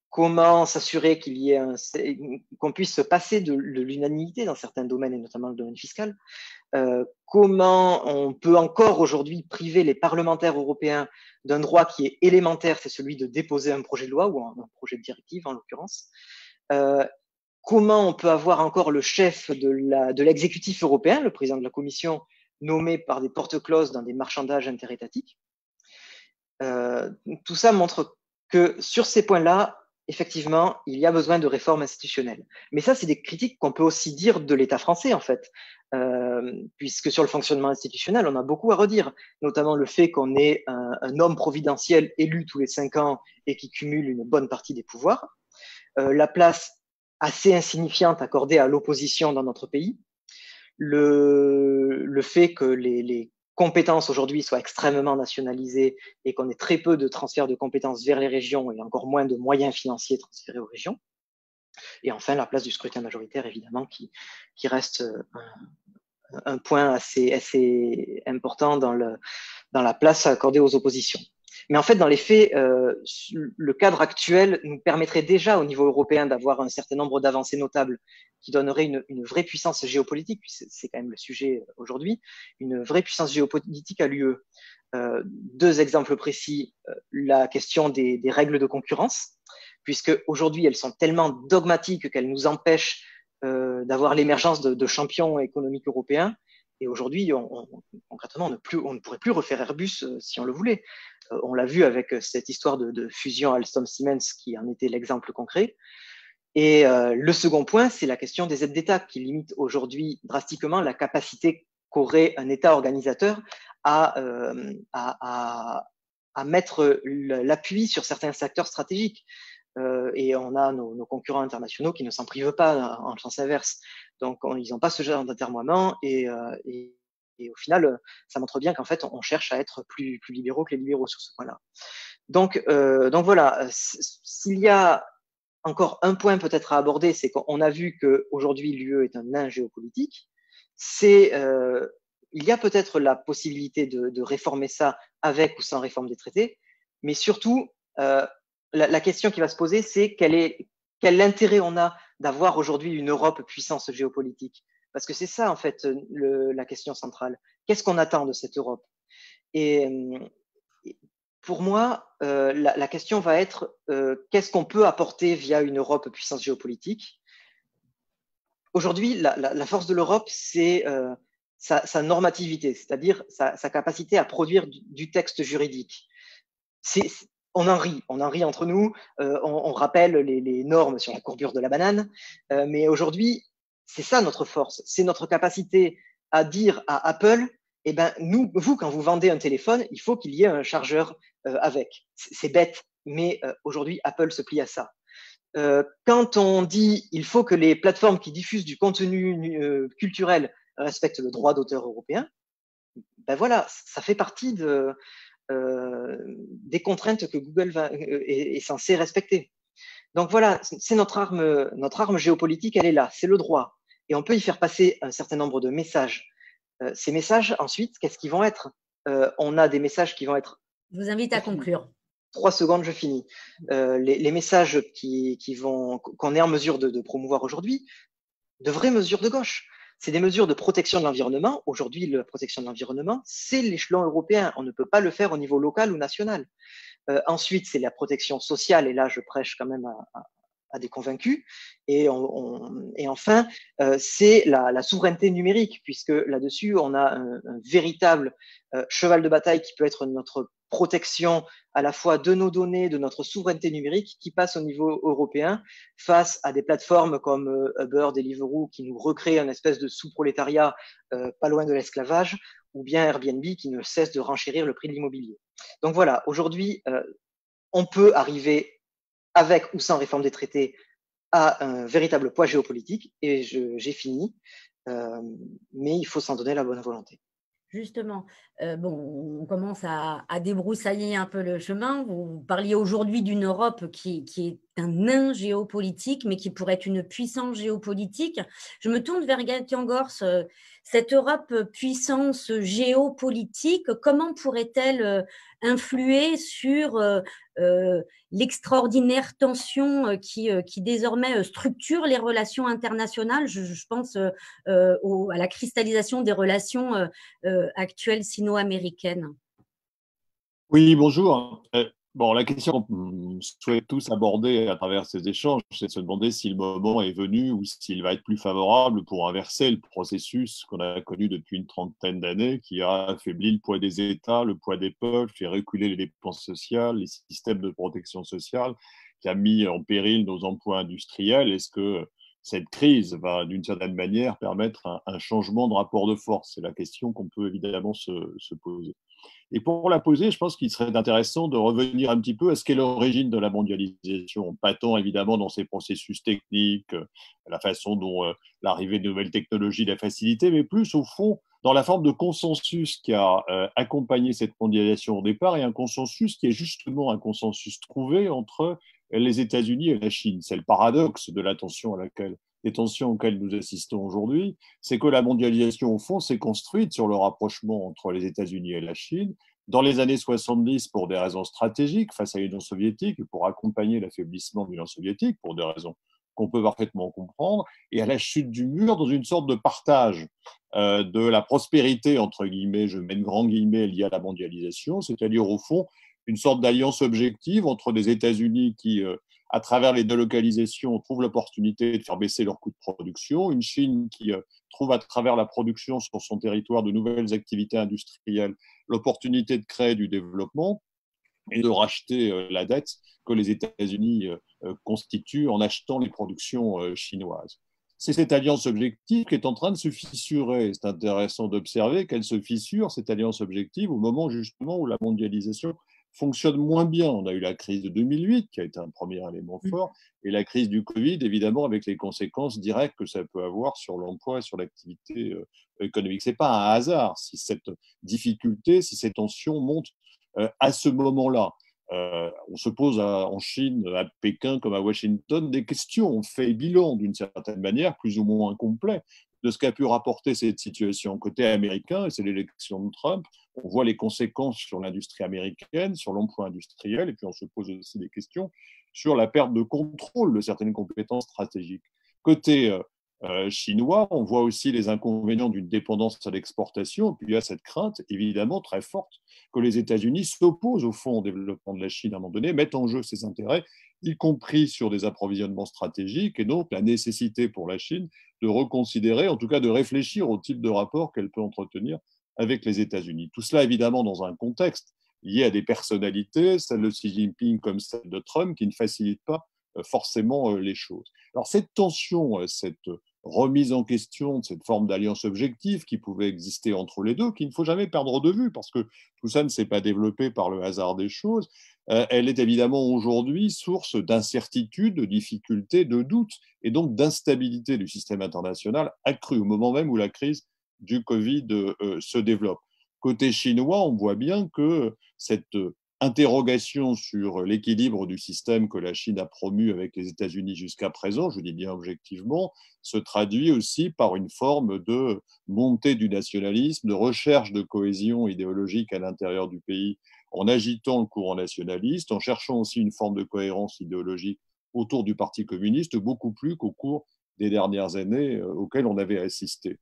comment s'assurer qu'on puisse se passer de l'unanimité dans certains domaines, et notamment le domaine fiscal, comment on peut encore aujourd'hui priver les parlementaires européens d'un droit qui est élémentaire, c'est celui de déposer un projet de loi ou un projet de directive en l'occurrence. Comment on peut avoir encore le chef de l'exécutif européen, le président de la Commission, nommé par des porte-clauses dans des marchandages interétatiques. Tout ça montre que sur ces points-là, effectivement, il y a besoin de réformes institutionnelles. Mais ça, c'est des critiques qu'on peut aussi dire de l'État français, en fait, puisque sur le fonctionnement institutionnel, on a beaucoup à redire, notamment le fait qu'on ait un homme providentiel élu tous les 5 ans et qui cumule une bonne partie des pouvoirs, la place assez insignifiante accordée à l'opposition dans notre pays, le fait que les compétences aujourd'hui soient extrêmement nationalisées et qu'on ait très peu de transfert de compétences vers les régions et encore moins de moyens financiers transférés aux régions. Et enfin, la place du scrutin majoritaire, évidemment, qui reste un point assez important dans la place accordée aux oppositions. Mais en fait, dans les faits, le cadre actuel nous permettrait déjà au niveau européen d'avoir un certain nombre d'avancées notables qui donneraient une vraie puissance géopolitique, puis c'est quand même le sujet aujourd'hui, une vraie puissance géopolitique à l'UE. 2 exemples précis, la question des règles de concurrence, puisque aujourd'hui elles sont tellement dogmatiques qu'elles nous empêchent d'avoir l'émergence de champions économiques européens. Et aujourd'hui, concrètement, on ne pourrait plus refaire Airbus si on le voulait. On l'a vu avec cette histoire de fusion Alstom-Siemens qui en était l'exemple concret. Et le second point, c'est la question des aides d'État qui limite aujourd'hui drastiquement la capacité qu'aurait un État organisateur à mettre l'appui sur certains secteurs stratégiques. Et on a nos concurrents internationaux qui ne s'en privent pas en sens inverse. Donc, ils n'ont pas ce genre d'atermoiement et au final, ça montre bien qu'en fait, on cherche à être plus libéraux que les libéraux sur ce point-là. Donc voilà, s'il y a encore un point peut-être à aborder, c'est qu'on a vu qu'aujourd'hui, l'UE est un nain géopolitique. Il y a peut-être la possibilité de réformer ça avec ou sans réforme des traités, mais surtout, la question qui va se poser, c'est quel intérêt on a d'avoir aujourd'hui une Europe puissance géopolitique? Parce que c'est ça, en fait, la question centrale. Qu'est-ce qu'on attend de cette Europe? Et pour moi, la question va être qu'est-ce qu'on peut apporter via une Europe puissance géopolitique? Aujourd'hui, la force de l'Europe, c'est sa normativité, c'est-à-dire sa capacité à produire du texte juridique. On en rit entre nous, on rappelle les normes sur la courbure de la banane, mais aujourd'hui, c'est ça notre force, c'est notre capacité à dire à Apple, eh ben, vous, quand vous vendez un téléphone, il faut qu'il y ait un chargeur avec. C'est bête, mais aujourd'hui, Apple se plie à ça. Quand on dit il faut que les plateformes qui diffusent du contenu culturel respectent le droit d'auteur européen, ben voilà, ça fait partie des contraintes que Google est censé respecter. Donc voilà, c'est notre arme géopolitique, elle est là, c'est le droit. Et on peut y faire passer un certain nombre de messages. Ces messages, ensuite, qu'est-ce qu'ils vont être? On a des messages qui vont être… Je vous invite à conclure. 3 secondes, je finis. Les messages qu'on est en mesure de promouvoir aujourd'hui, de vraies mesures de gauche. C'est des mesures de protection de l'environnement. Aujourd'hui, la protection de l'environnement, c'est l'échelon européen. On ne peut pas le faire au niveau local ou national. Ensuite, c'est la protection sociale. Et là, je prêche quand même à des convaincus. Et enfin, c'est la souveraineté numérique, puisque là-dessus, on a un véritable cheval de bataille qui peut être notre protection à la fois de nos données, de notre souveraineté numérique qui passe au niveau européen face à des plateformes comme Uber, Deliveroo qui nous recréent une espèce de sous-prolétariat pas loin de l'esclavage, ou bien Airbnb qui ne cesse de renchérir le prix de l'immobilier. Donc voilà, aujourd'hui, on peut arriver avec ou sans réforme des traités à un véritable poids géopolitique et j'ai fini, mais il faut s'en donner la bonne volonté. Justement, bon, on commence à débroussailler un peu le chemin. Vous parliez aujourd'hui d'une Europe qui est un nain géopolitique, mais qui pourrait être une puissance géopolitique. Je me tourne vers Gaëtan Gors. Cette Europe puissance géopolitique, comment pourrait-elle influer sur l'extraordinaire tension qui désormais structure les relations internationales? Je pense à la cristallisation des relations actuelle sino-américaine. Oui, bonjour. Bon, la question qu'on souhaite tous aborder à travers ces échanges, c'est de se demander si le moment est venu ou s'il va être plus favorable pour inverser le processus qu'on a connu depuis une trentaine d'années, qui a affaibli le poids des États, le poids des peuples, fait reculer les dépenses sociales, les systèmes de protection sociale, qui a mis en péril nos emplois industriels. Est-ce que cette crise va, d'une certaine manière, permettre un changement de rapport de force? C'est la question qu'on peut évidemment se poser. Et pour la poser, je pense qu'il serait intéressant de revenir un petit peu à ce qu'est l'origine de la mondialisation, pas tant évidemment dans ses processus techniques, la façon dont l'arrivée de nouvelles technologies l'a facilité, mais plus au fond dans la forme de consensus qui a accompagné cette mondialisation au départ, et un consensus qui est justement un consensus trouvé entre les États-Unis et la Chine. C'est le paradoxe de l'attention des tensions auxquelles nous assistons aujourd'hui, c'est que la mondialisation, au fond, s'est construite sur le rapprochement entre les États-Unis et la Chine. Dans les années 70, pour des raisons stratégiques face à l'Union soviétique et pour accompagner l'affaiblissement de l'Union soviétique, pour des raisons qu'on peut parfaitement comprendre, et à la chute du mur, dans une sorte de partage de la prospérité, entre guillemets, je mets de grands guillemets, liée à la mondialisation, c'est-à-dire au fond une sorte d'alliance objective entre des États-Unis qui à travers les délocalisations, trouvent l'opportunité de faire baisser leurs coûts de production. Une Chine qui trouve à travers la production sur son territoire de nouvelles activités industrielles l'opportunité de créer du développement et de racheter la dette que les États-Unis constituent en achetant les productions chinoises. C'est cette alliance objective qui est en train de se fissurer. C'est intéressant d'observer qu'elle se fissure, cette alliance objective, au moment justement où la mondialisation fonctionne moins bien. On a eu la crise de 2008, qui a été un premier élément fort, et la crise du Covid, évidemment, avec les conséquences directes que ça peut avoir sur l'emploi et sur l'activité économique. Ce n'est pas un hasard si cette difficulté, si ces tensions montent à ce moment-là. On se pose en Chine, à Pékin comme à Washington, des questions. On fait bilan d'une certaine manière, plus ou moins incomplet, de ce qu'a pu rapporter cette situation. Côté américain, et c'est l'élection de Trump, on voit les conséquences sur l'industrie américaine, sur l'emploi industriel, et puis on se pose aussi des questions sur la perte de contrôle de certaines compétences stratégiques. Côté chinois. On voit aussi les inconvénients d'une dépendance à l'exportation. Puis il y a cette crainte, évidemment, très forte que les États-Unis s'opposent au fond au développement de la Chine à un moment donné, mettent en jeu ses intérêts, y compris sur des approvisionnements stratégiques, et donc la nécessité pour la Chine de reconsidérer, en tout cas de réfléchir au type de rapport qu'elle peut entretenir avec les États-Unis. Tout cela, évidemment, dans un contexte lié à des personnalités, celle de Xi Jinping comme celle de Trump, qui ne facilitent pas forcément les choses. Alors cette tension, cette remise en question de cette forme d'alliance objective qui pouvait exister entre les deux, qu'il ne faut jamais perdre de vue, parce que tout ça ne s'est pas développé par le hasard des choses, elle est évidemment aujourd'hui source d'incertitude, de difficultés, de doutes, et donc d'instabilité du système international accrue au moment même où la crise du Covid se développe. Côté chinois, on voit bien que cette interrogation sur l'équilibre du système que la Chine a promu avec les États-Unis jusqu'à présent, je dis bien objectivement, se traduit aussi par une forme de montée du nationalisme, de recherche de cohésion idéologique à l'intérieur du pays en agitant le courant nationaliste, en cherchant aussi une forme de cohérence idéologique autour du Parti communiste, beaucoup plus qu'au cours des dernières années auxquelles on avait assisté.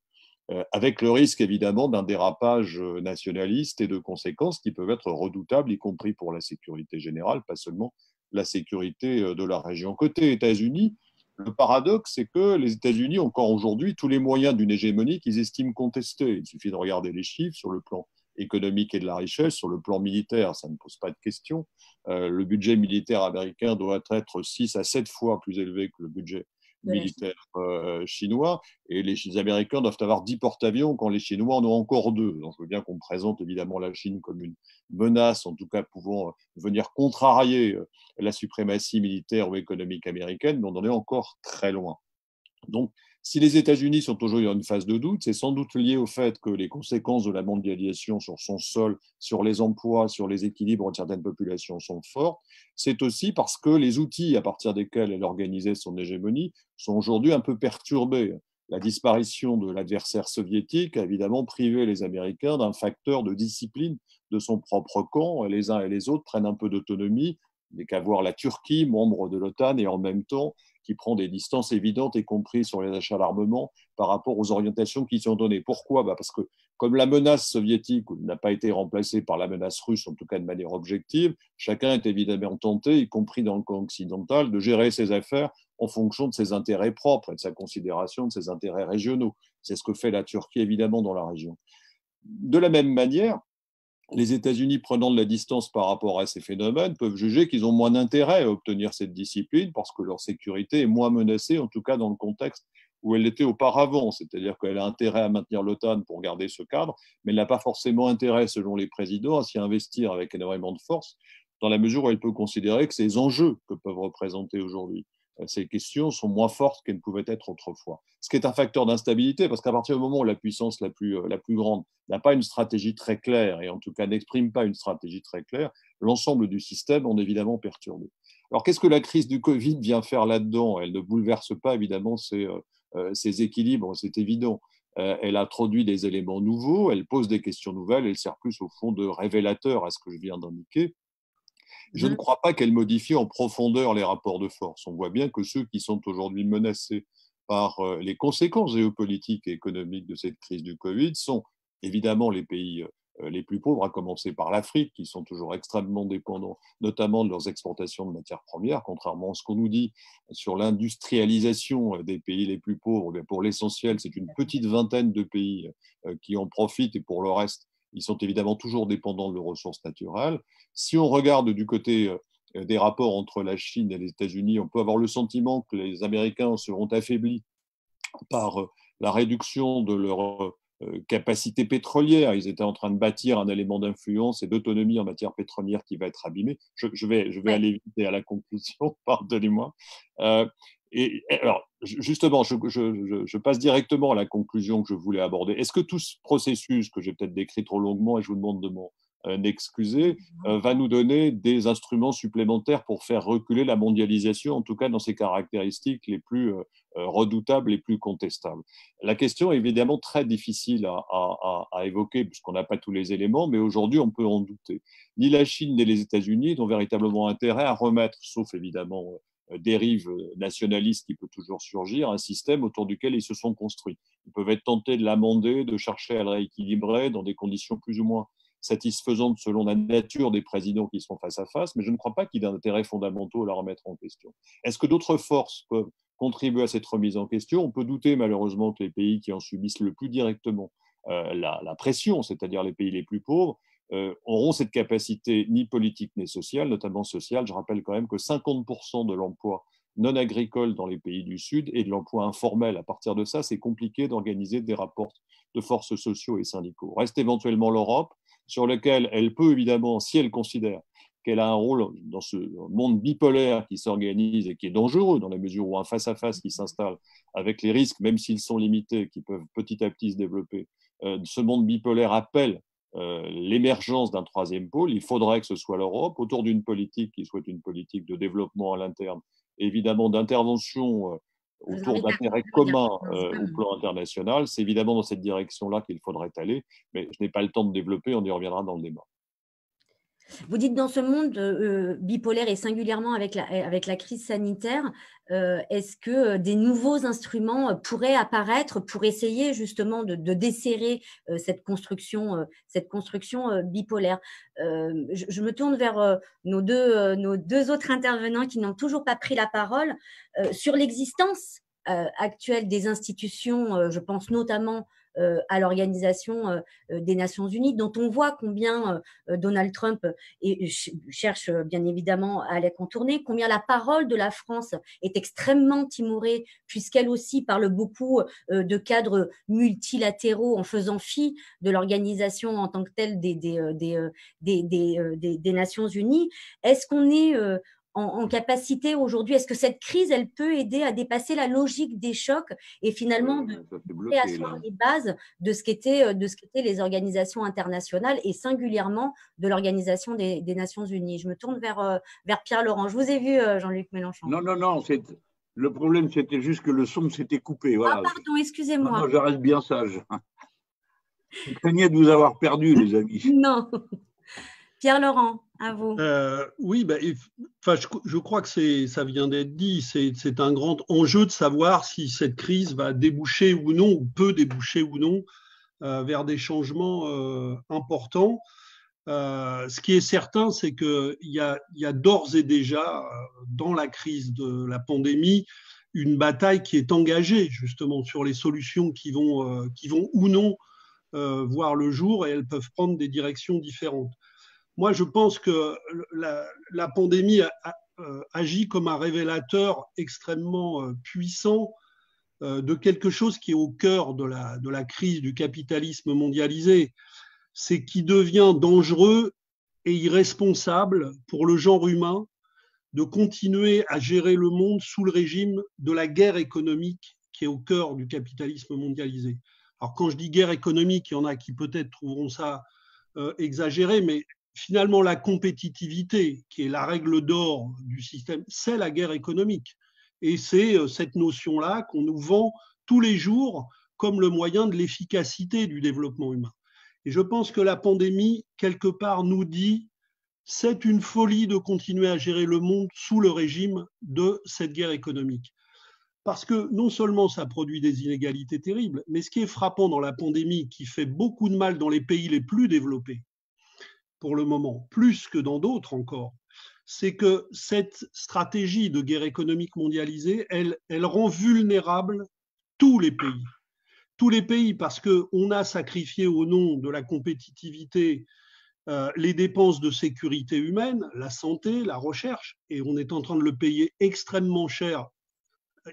Avec le risque évidemment d'un dérapage nationaliste et de conséquences qui peuvent être redoutables, y compris pour la sécurité générale, pas seulement la sécurité de la région. Côté États-Unis, le paradoxe, c'est que les États-Unis ont encore aujourd'hui tous les moyens d'une hégémonie qu'ils estiment contestée. Il suffit de regarder les chiffres sur le plan économique et de la richesse, sur le plan militaire, ça ne pose pas de question. Le budget militaire américain doit être 6 à 7 fois plus élevé que le budget militaire chinois, et les Américains doivent avoir 10 porte-avions quand les Chinois en ont encore 2. Donc je veux bien qu'on présente évidemment la Chine comme une menace, en tout cas pouvant venir contrarier la suprématie militaire ou économique américaine, mais on en est encore très loin. Donc, si les États-Unis sont aujourd'hui dans une phase de doute, c'est sans doute lié au fait que les conséquences de la mondialisation sur son sol, sur les emplois, sur les équilibres de certaines populations sont fortes. C'est aussi parce que les outils à partir desquels elle organisait son hégémonie sont aujourd'hui un peu perturbés. La disparition de l'adversaire soviétique a évidemment privé les Américains d'un facteur de discipline de son propre camp. Les uns et les autres prennent un peu d'autonomie. Il n'est qu'à voir la Turquie, membre de l'OTAN, et en même temps qui prend des distances évidentes, y compris sur les achats d'armement, par rapport aux orientations qui sont données. Pourquoi ? Parce que comme la menace soviétique n'a pas été remplacée par la menace russe, en tout cas de manière objective, chacun est évidemment tenté, y compris dans le camp occidental, de gérer ses affaires en fonction de ses intérêts propres et de sa considération de ses intérêts régionaux. C'est ce que fait la Turquie, évidemment, dans la région. De la même manière, les États-Unis, prenant de la distance par rapport à ces phénomènes, peuvent juger qu'ils ont moins d'intérêt à obtenir cette discipline parce que leur sécurité est moins menacée, en tout cas dans le contexte où elle l'était auparavant. C'est-à-dire qu'elle a intérêt à maintenir l'OTAN pour garder ce cadre, mais elle n'a pas forcément intérêt, selon les présidents, à s'y investir avec énormément de force, dans la mesure où elle peut considérer que ces enjeux que peuvent représenter aujourd'hui ces questions sont moins fortes qu'elles ne pouvaient être autrefois. Ce qui est un facteur d'instabilité, parce qu'à partir du moment où la puissance la plus grande n'a pas une stratégie très claire, et en tout cas n'exprime pas une stratégie très claire, l'ensemble du système en est évidemment perturbé. Alors qu'est-ce que la crise du Covid vient faire là-dedans ? Elle ne bouleverse pas évidemment ces équilibres, c'est évident. Elle introduit des éléments nouveaux, elle pose des questions nouvelles, elle sert plus au fond de révélateur à ce que je viens d'indiquer. Je ne crois pas qu'elle modifie en profondeur les rapports de force. On voit bien que ceux qui sont aujourd'hui menacés par les conséquences géopolitiques et économiques de cette crise du Covid sont évidemment les pays les plus pauvres, à commencer par l'Afrique, qui sont toujours extrêmement dépendants, notamment de leurs exportations de matières premières, contrairement à ce qu'on nous dit sur l'industrialisation des pays les plus pauvres. Mais pour l'essentiel, c'est une petite vingtaine de pays qui en profitent, et pour le reste, ils sont évidemment toujours dépendants de leurs ressources naturelles. Si on regarde du côté des rapports entre la Chine et les États-Unis, on peut avoir le sentiment que les Américains seront affaiblis par la réduction de leur capacité pétrolière. Ils étaient en train de bâtir un élément d'influence et d'autonomie en matière pétrolière qui va être abîmé. Je vais aller vite à la conclusion, pardonnez-moi. Et alors, justement, je passe directement à la conclusion que je voulais aborder. Est-ce que tout ce processus que j'ai peut-être décrit trop longuement, et je vous demande de m'en excuser, va nous donner des instruments supplémentaires pour faire reculer la mondialisation, en tout cas dans ses caractéristiques les plus redoutables, les plus contestables? La question est évidemment très difficile à évoquer puisqu'on n'a pas tous les éléments, mais aujourd'hui on peut en douter. Ni la Chine ni les États-Unis n'ont véritablement intérêt à remettre, sauf évidemment dérive nationaliste qui peut toujours surgir, un système autour duquel ils se sont construits. Ils peuvent être tentés de l'amender, de chercher à le rééquilibrer dans des conditions plus ou moins satisfaisantes selon la nature des présidents qui sont face à face, mais je ne crois pas qu'il y ait d'intérêt fondamental à la remettre en question. Est-ce que d'autres forces peuvent contribuer à cette remise en question? On peut douter malheureusement que les pays qui en subissent le plus directement la pression, c'est-à-dire les pays les plus pauvres, auront cette capacité ni politique ni sociale, notamment sociale. Je rappelle quand même que 50% de l'emploi non agricole dans les pays du Sud et de l'emploi informel. À partir de ça, c'est compliqué d'organiser des rapports de forces sociaux et syndicaux. Reste éventuellement l'Europe, sur lequel elle peut évidemment, si elle considère qu'elle a un rôle dans ce monde bipolaire qui s'organise et qui est dangereux dans la mesure où un face-à-face qui s'installe avec les risques, même s'ils sont limités, qui peuvent petit à petit se développer, ce monde bipolaire appelle l'émergence d'un troisième pôle. Il faudrait que ce soit l'Europe, autour d'une politique qui soit une politique de développement à l'interne, évidemment d'intervention autour d'intérêts communs au plan international. C'est évidemment dans cette direction-là qu'il faudrait aller, mais je n'ai pas le temps de développer, on y reviendra dans le débat. Vous dites dans ce monde bipolaire et singulièrement avec la crise sanitaire, est-ce que des nouveaux instruments pourraient apparaître pour essayer justement de desserrer cette construction bipolaire? Je me tourne vers nos deux autres intervenants qui n'ont toujours pas pris la parole sur l'existence actuelle des institutions, je pense notamment à l'Organisation des Nations Unies, dont on voit combien Donald Trump cherche bien évidemment à les contourner, combien la parole de la France est extrêmement timorée, puisqu'elle aussi parle beaucoup de cadres multilatéraux en faisant fi de l'organisation en tant que telle des Nations Unies. Est-ce qu'on est en capacité aujourd'hui, est-ce que cette crise, elle peut aider à dépasser la logique des chocs et finalement de réasseoir les bases de ce qu'étaient les organisations internationales et singulièrement de l'Organisation des Nations Unies? Je me tourne vers Pierre-Laurent. Je vous ai vu, Jean-Luc Mélenchon. Non, le problème, c'était juste que le son s'était coupé. Voilà. Ah, pardon, excusez-moi. Non, je reste bien sage. Je craignais de vous avoir perdu, les amis. Non. Pierre-Laurent, à vous. Oui, je crois que ça vient d'être dit. C'est un grand enjeu de savoir si cette crise va déboucher ou non, ou peut déboucher ou non, vers des changements importants. Ce qui est certain, c'est qu'il y a d'ores et déjà, dans la crise de la pandémie, une bataille qui est engagée justement sur les solutions qui vont ou non voir le jour, et elles peuvent prendre des directions différentes. Moi, je pense que la pandémie agit comme un révélateur extrêmement puissant de quelque chose qui est au cœur de la crise du capitalisme mondialisé. C'est qui devient dangereux et irresponsable pour le genre humain de continuer à gérer le monde sous le régime de la guerre économique qui est au cœur du capitalisme mondialisé. Alors, quand je dis guerre économique, il y en a qui peut-être trouveront ça exagéré, mais finalement, la compétitivité, qui est la règle d'or du système, c'est la guerre économique. Et c'est cette notion-là qu'on nous vend tous les jours comme le moyen de l'efficacité du développement humain. Et je pense que la pandémie, quelque part, nous dit c'est une folie de continuer à gérer le monde sous le régime de cette guerre économique. Parce que non seulement ça produit des inégalités terribles, mais ce qui est frappant dans la pandémie, qui fait beaucoup de mal dans les pays les plus développés, pour le moment, plus que dans d'autres encore, c'est que cette stratégie de guerre économique mondialisée, elle rend vulnérables tous les pays. Tous les pays, parce qu'on a sacrifié au nom de la compétitivité les dépenses de sécurité humaine, la santé, la recherche, et on est en train de le payer extrêmement cher,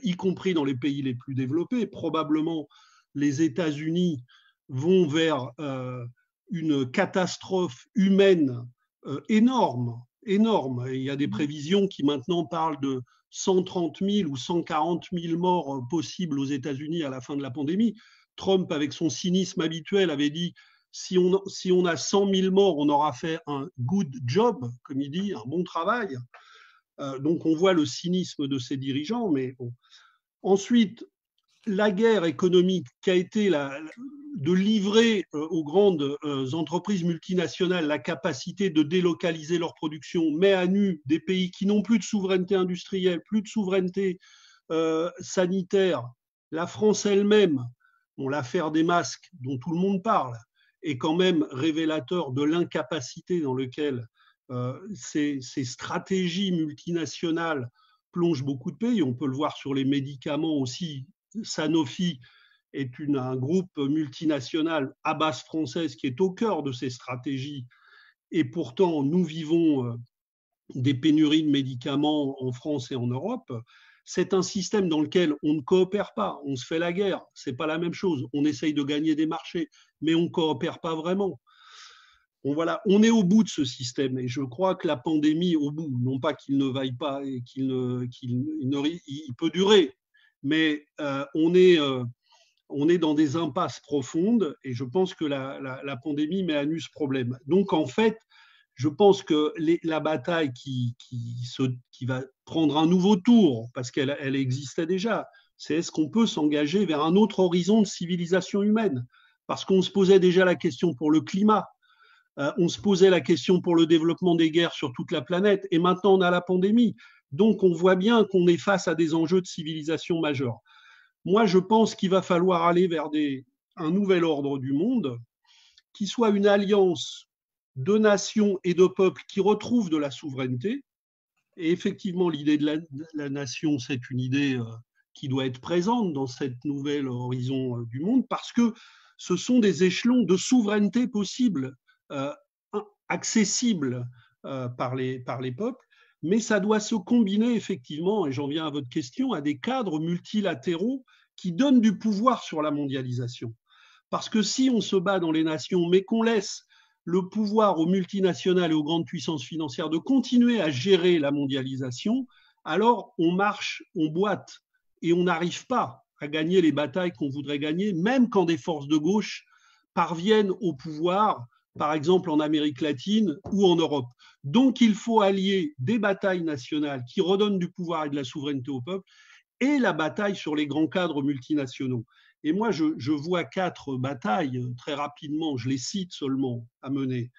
y compris dans les pays les plus développés. Probablement, les États-Unis vont vers une catastrophe humaine énorme. Et il y a des prévisions qui maintenant parlent de 130 000 ou 140 000 morts possibles aux États-Unis à la fin de la pandémie. Trump, avec son cynisme habituel, avait dit si on a 100 000 morts, on aura fait un good job, comme il dit, un bon travail. Donc on voit le cynisme de ces dirigeants. Mais bon. Ensuite, la guerre économique qui a été de livrer aux grandes entreprises multinationales la capacité de délocaliser leur production met à nu des pays qui n'ont plus de souveraineté industrielle, plus de souveraineté sanitaire. La France elle-même, l'affaire des masques dont tout le monde parle, est quand même révélateur de l'incapacité dans laquelle ces stratégies multinationales plongent beaucoup de pays. On peut le voir sur les médicaments aussi. Sanofi est un groupe multinational à base française qui est au cœur de ces stratégies. Et pourtant, nous vivons des pénuries de médicaments en France et en Europe. C'est un système dans lequel on ne coopère pas, on se fait la guerre, c'est pas la même chose. On essaye de gagner des marchés, mais on ne coopère pas vraiment. Voilà, on est au bout de ce système et je crois que la pandémie, au bout, non pas qu'il ne vaille pas et qu'il peut durer, mais on est dans des impasses profondes et je pense que la pandémie met à nu ce problème. Donc en fait, je pense que la bataille qui va prendre un nouveau tour, parce qu'elle existait déjà, c'est est-ce qu'on peut s'engager vers un autre horizon de civilisation humaine? Parce qu'on se posait déjà la question pour le climat, on se posait la question pour le développement des guerres sur toute la planète, et maintenant on a la pandémie. Donc on voit bien qu'on est face à des enjeux de civilisation majeurs. Moi, je pense qu'il va falloir aller vers un nouvel ordre du monde qui soit une alliance de nations et de peuples qui retrouvent de la souveraineté. Et effectivement, l'idée de la nation, c'est une idée qui doit être présente dans cette nouvelle horizon du monde parce que ce sont des échelons de souveraineté possibles, accessibles par les peuples, mais ça doit se combiner effectivement, et j'en viens à votre question, à des cadres multilatéraux qui donnent du pouvoir sur la mondialisation. Parce que si on se bat dans les nations, mais qu'on laisse le pouvoir aux multinationales et aux grandes puissances financières de continuer à gérer la mondialisation, alors on marche, on boite et on n'arrive pas à gagner les batailles qu'on voudrait gagner, même quand des forces de gauche parviennent au pouvoir, par exemple en Amérique latine ou en Europe. Donc il faut allier des batailles nationales qui redonnent du pouvoir et de la souveraineté au peuple et la bataille sur les grands cadres multinationaux. Et moi, je vois 4 batailles, très rapidement, je les cite seulement, à mener.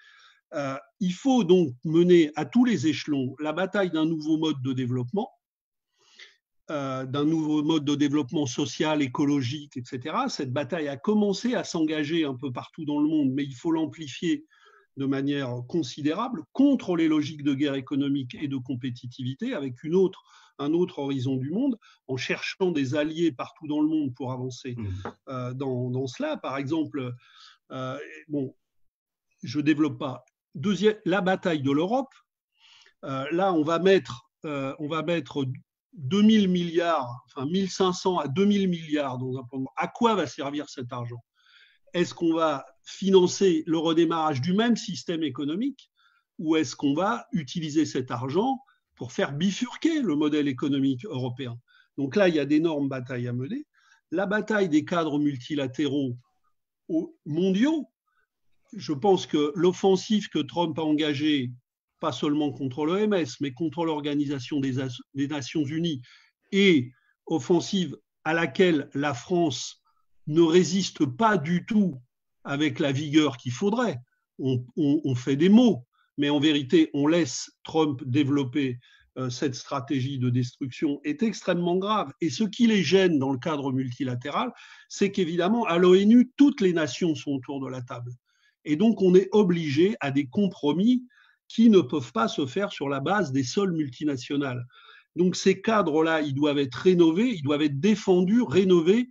Il faut donc mener à tous les échelons la bataille d'un nouveau mode de développement, social, écologique, etc. Cette bataille a commencé à s'engager un peu partout dans le monde, mais il faut l'amplifier de manière considérable contre les logiques de guerre économique et de compétitivité, avec un autre horizon du monde, en cherchant des alliés partout dans le monde pour avancer dans cela. Par exemple, je ne développe pas. La bataille de l'Europe, là, on va mettre 2000 milliards, enfin 1500 à 2000 milliards dans un plan. À quoi va servir cet argent? Est-ce qu'on va financer le redémarrage du même système économique ou est-ce qu'on va utiliser cet argent pour faire bifurquer le modèle économique européen? Donc là, il y a d'énormes batailles à mener. La bataille des cadres multilatéraux mondiaux, je pense que l'offensive que Trump a engagée, pas seulement contre l'OMS, mais contre l'Organisation des Nations Unies, et offensive à laquelle la France ne résiste pas du tout avec la vigueur qu'il faudrait. On fait des mots, mais en vérité, on laisse Trump développer cette stratégie de destruction est extrêmement grave. Et ce qui les gêne dans le cadre multilatéral, c'est qu'évidemment, à l'ONU, toutes les nations sont autour de la table. Et donc, on est obligé à des compromis qui ne peuvent pas se faire sur la base des seules multinationales. Donc, ces cadres-là, ils doivent être rénovés, ils doivent être défendus, rénovés,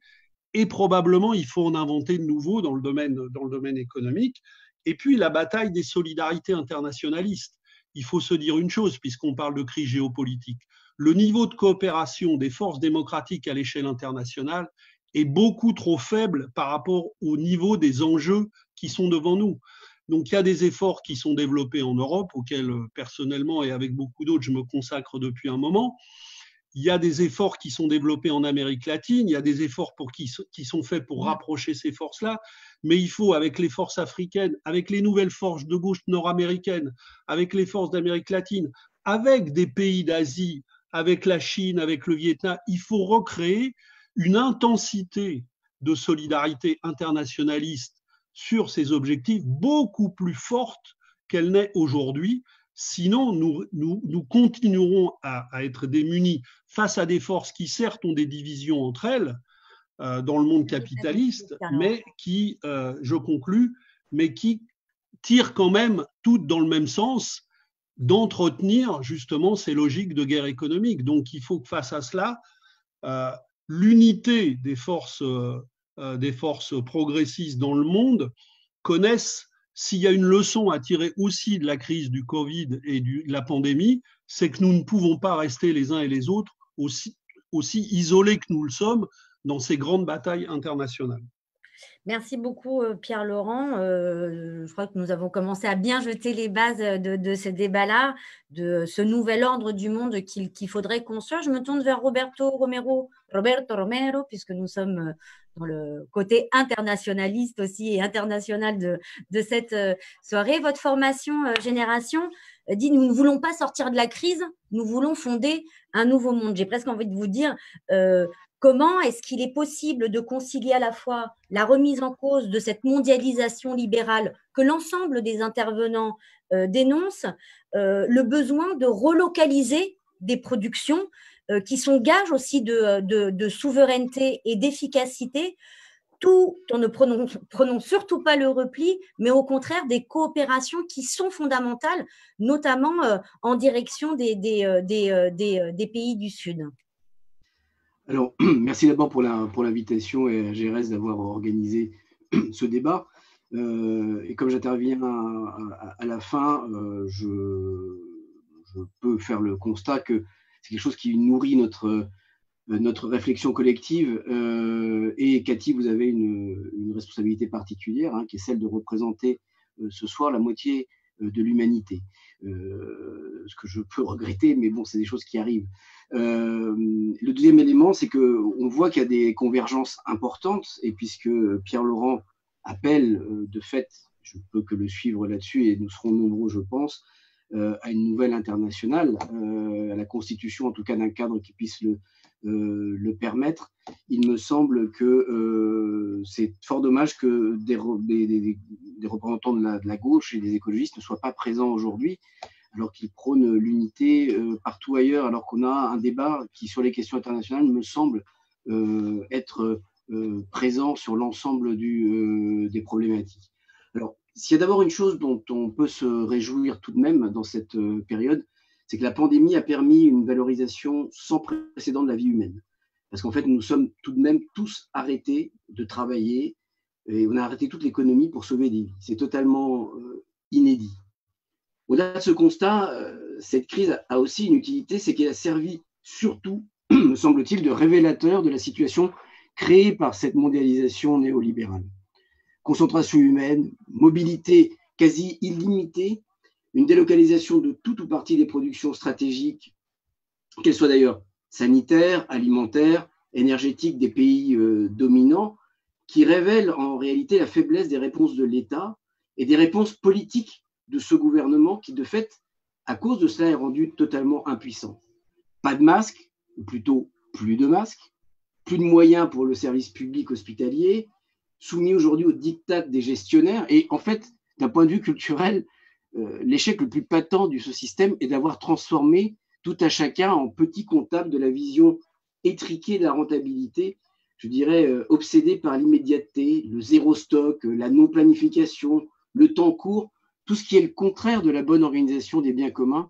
et probablement, il faut en inventer de nouveaux dans le domaine économique. Et puis, la bataille des solidarités internationalistes. Il faut se dire une chose, puisqu'on parle de crise géopolitique. Le niveau de coopération des forces démocratiques à l'échelle internationale est beaucoup trop faible par rapport au niveau des enjeux qui sont devant nous. Donc, il y a des efforts qui sont développés en Europe, auxquels personnellement et avec beaucoup d'autres, je me consacre depuis un moment. Il y a des efforts qui sont développés en Amérique latine, il y a des efforts qui sont faits pour rapprocher ces forces-là, mais il faut, avec les forces africaines, avec les nouvelles forces de gauche nord-américaines, avec les forces d'Amérique latine, avec des pays d'Asie, avec la Chine, avec le Vietnam, il faut recréer une intensité de solidarité internationaliste sur ces objectifs beaucoup plus forte qu'elle n'est aujourd'hui. Sinon, nous continuerons à être démunis face à des forces qui, certes, ont des divisions entre elles dans le monde capitaliste, mais qui, je conclus, mais qui tirent quand même toutes dans le même sens, d'entretenir justement ces logiques de guerre économique. Donc, il faut que face à cela, l'unité des forces progressistes dans le monde connaissent, s'il y a une leçon à tirer aussi de la crise du Covid et de la pandémie, c'est que nous ne pouvons pas rester les uns et les autres aussi isolés que nous le sommes dans ces grandes batailles internationales. Merci beaucoup, Pierre-Laurent. Je crois que nous avons commencé à bien jeter les bases de ce débat-là, de ce nouvel ordre du monde qu'il faudrait construire. Je me tourne vers Roberto Romero, puisque nous sommes dans le côté internationaliste aussi et international de cette soirée. Votre formation Génération dit « Nous ne voulons pas sortir de la crise, nous voulons fonder un nouveau monde ». J'ai presque envie de vous dire comment est-ce qu'il est possible de concilier à la fois la remise en cause de cette mondialisation libérale que l'ensemble des intervenants dénoncent, le besoin de relocaliser des productions qui sont gages aussi de souveraineté et d'efficacité, tout en ne prenons surtout pas le repli, mais au contraire des coopérations qui sont fondamentales, notamment en direction des pays du Sud. Alors, merci d'abord pour l'invitation et à GRS d'avoir organisé ce débat. Et comme j'interviens à la fin, je peux faire le constat que c'est quelque chose qui nourrit notre réflexion collective. Et Cathy, vous avez une responsabilité particulière, qui est celle de représenter ce soir la moitié de l'humanité. Ce que je peux regretter, mais bon, c'est des choses qui arrivent. Le deuxième élément, c'est qu'on voit qu'il y a des convergences importantes, et puisque Pierre-Laurent appelle de fait, je ne peux que le suivre là-dessus, et nous serons nombreux, je pense, à une nouvelle internationale, à la constitution en tout cas d'un cadre qui puisse le permettre. Il me semble que c'est fort dommage que des représentants de la gauche et des écologistes ne soient pas présents aujourd'hui, alors qu'ils prônent l'unité partout ailleurs, alors qu'on a un débat qui, sur les questions internationales, me semble être présent sur l'ensemble des problématiques. Alors, s'il y a d'abord une chose dont on peut se réjouir tout de même dans cette période, c'est que la pandémie a permis une valorisation sans précédent de la vie humaine. Parce qu'en fait, nous sommes tout de même tous arrêtés de travailler et on a arrêté toute l'économie pour sauver des vies. C'est totalement inédit. Au-delà de ce constat, cette crise a aussi une utilité, c'est qu'elle a servi surtout, me semble-t-il, de révélateur de la situation créée par cette mondialisation néolibérale. Concentration humaine, mobilité quasi illimitée, une délocalisation de tout ou partie des productions stratégiques, qu'elles soient d'ailleurs sanitaires, alimentaires, énergétiques des pays dominants, qui révèlent en réalité la faiblesse des réponses de l'État et des réponses politiques de ce gouvernement qui, de fait, à cause de cela, est rendu totalement impuissant. Pas de masques, ou plutôt plus de masques, plus de moyens pour le service public hospitalier, soumis aujourd'hui au diktat des gestionnaires. Et en fait, d'un point de vue culturel, l'échec le plus patent de ce système est d'avoir transformé tout à chacun en petit comptable de la vision étriquée de la rentabilité, je dirais obsédé par l'immédiateté, le zéro stock, la non-planification, le temps court, tout ce qui est le contraire de la bonne organisation des biens communs,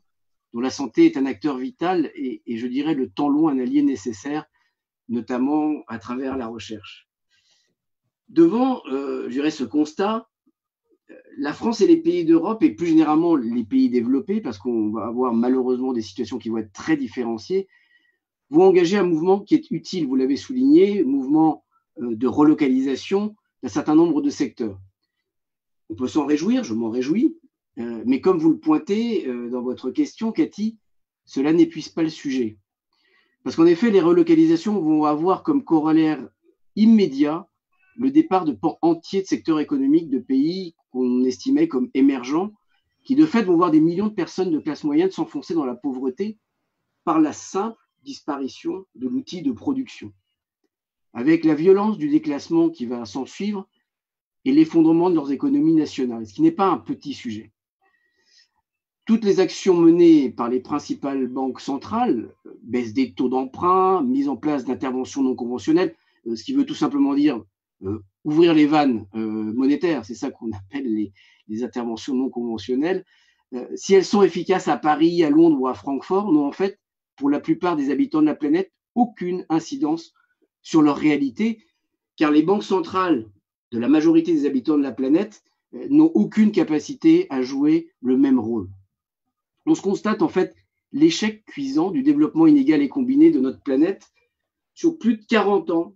dont la santé est un acteur vital et je dirais le temps long un allié nécessaire, notamment à travers la recherche. Devant, je dirais, ce constat, la France et les pays d'Europe, et plus généralement les pays développés, parce qu'on va avoir malheureusement des situations qui vont être très différenciées, vont engager un mouvement qui est utile, vous l'avez souligné, mouvement de relocalisation d'un certain nombre de secteurs. On peut s'en réjouir, je m'en réjouis, mais comme vous le pointez dans votre question, Cathy, cela n'épuise pas le sujet. Parce qu'en effet, les relocalisations vont avoir comme corollaire immédiat le départ de pans entiers de secteurs économiques de pays qu'on estimait comme émergents, qui de fait vont voir des millions de personnes de classe moyenne s'enfoncer dans la pauvreté par la simple disparition de l'outil de production. avec la violence du déclassement qui va s'en suivre et l'effondrement de leurs économies nationales, ce qui n'est pas un petit sujet. Toutes les actions menées par les principales banques centrales, baisse des taux d'emprunt, mise en place d'interventions non conventionnelles, ce qui veut tout simplement dire ouvrir les vannes monétaires, c'est ça qu'on appelle les interventions non conventionnelles, si elles sont efficaces à Paris, à Londres ou à Francfort, n'ont en fait, pour la plupart des habitants de la planète, aucune incidence sur leur réalité, car les banques centrales de la majorité des habitants de la planète n'ont aucune capacité à jouer le même rôle. On se constate en fait l'échec cuisant du développement inégal et combiné de notre planète sur plus de 40 ans,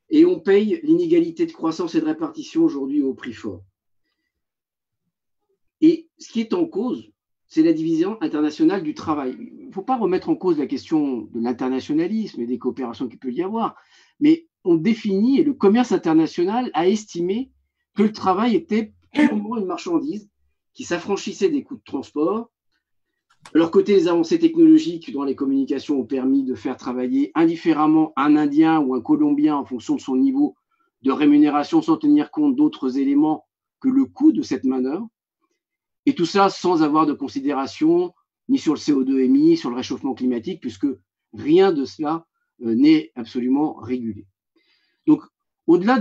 et on paye l'inégalité de croissance et de répartition aujourd'hui au prix fort. Et ce qui est en cause, c'est la division internationale du travail. Il ne faut pas remettre en cause la question de l'internationalisme et des coopérations qu'il peut y avoir, mais on définit, et le commerce international a estimé que le travail était purement une marchandise qui s'affranchissait des coûts de transport. De leur côté, les avancées technologiques dans les communications ont permis de faire travailler indifféremment un Indien ou un Colombien en fonction de son niveau de rémunération sans tenir compte d'autres éléments que le coût de cette manœuvre. Et tout ça sans avoir de considération ni sur le CO2 émis, ni sur le réchauffement climatique, puisque rien de cela n'est absolument régulé. Donc, au-delà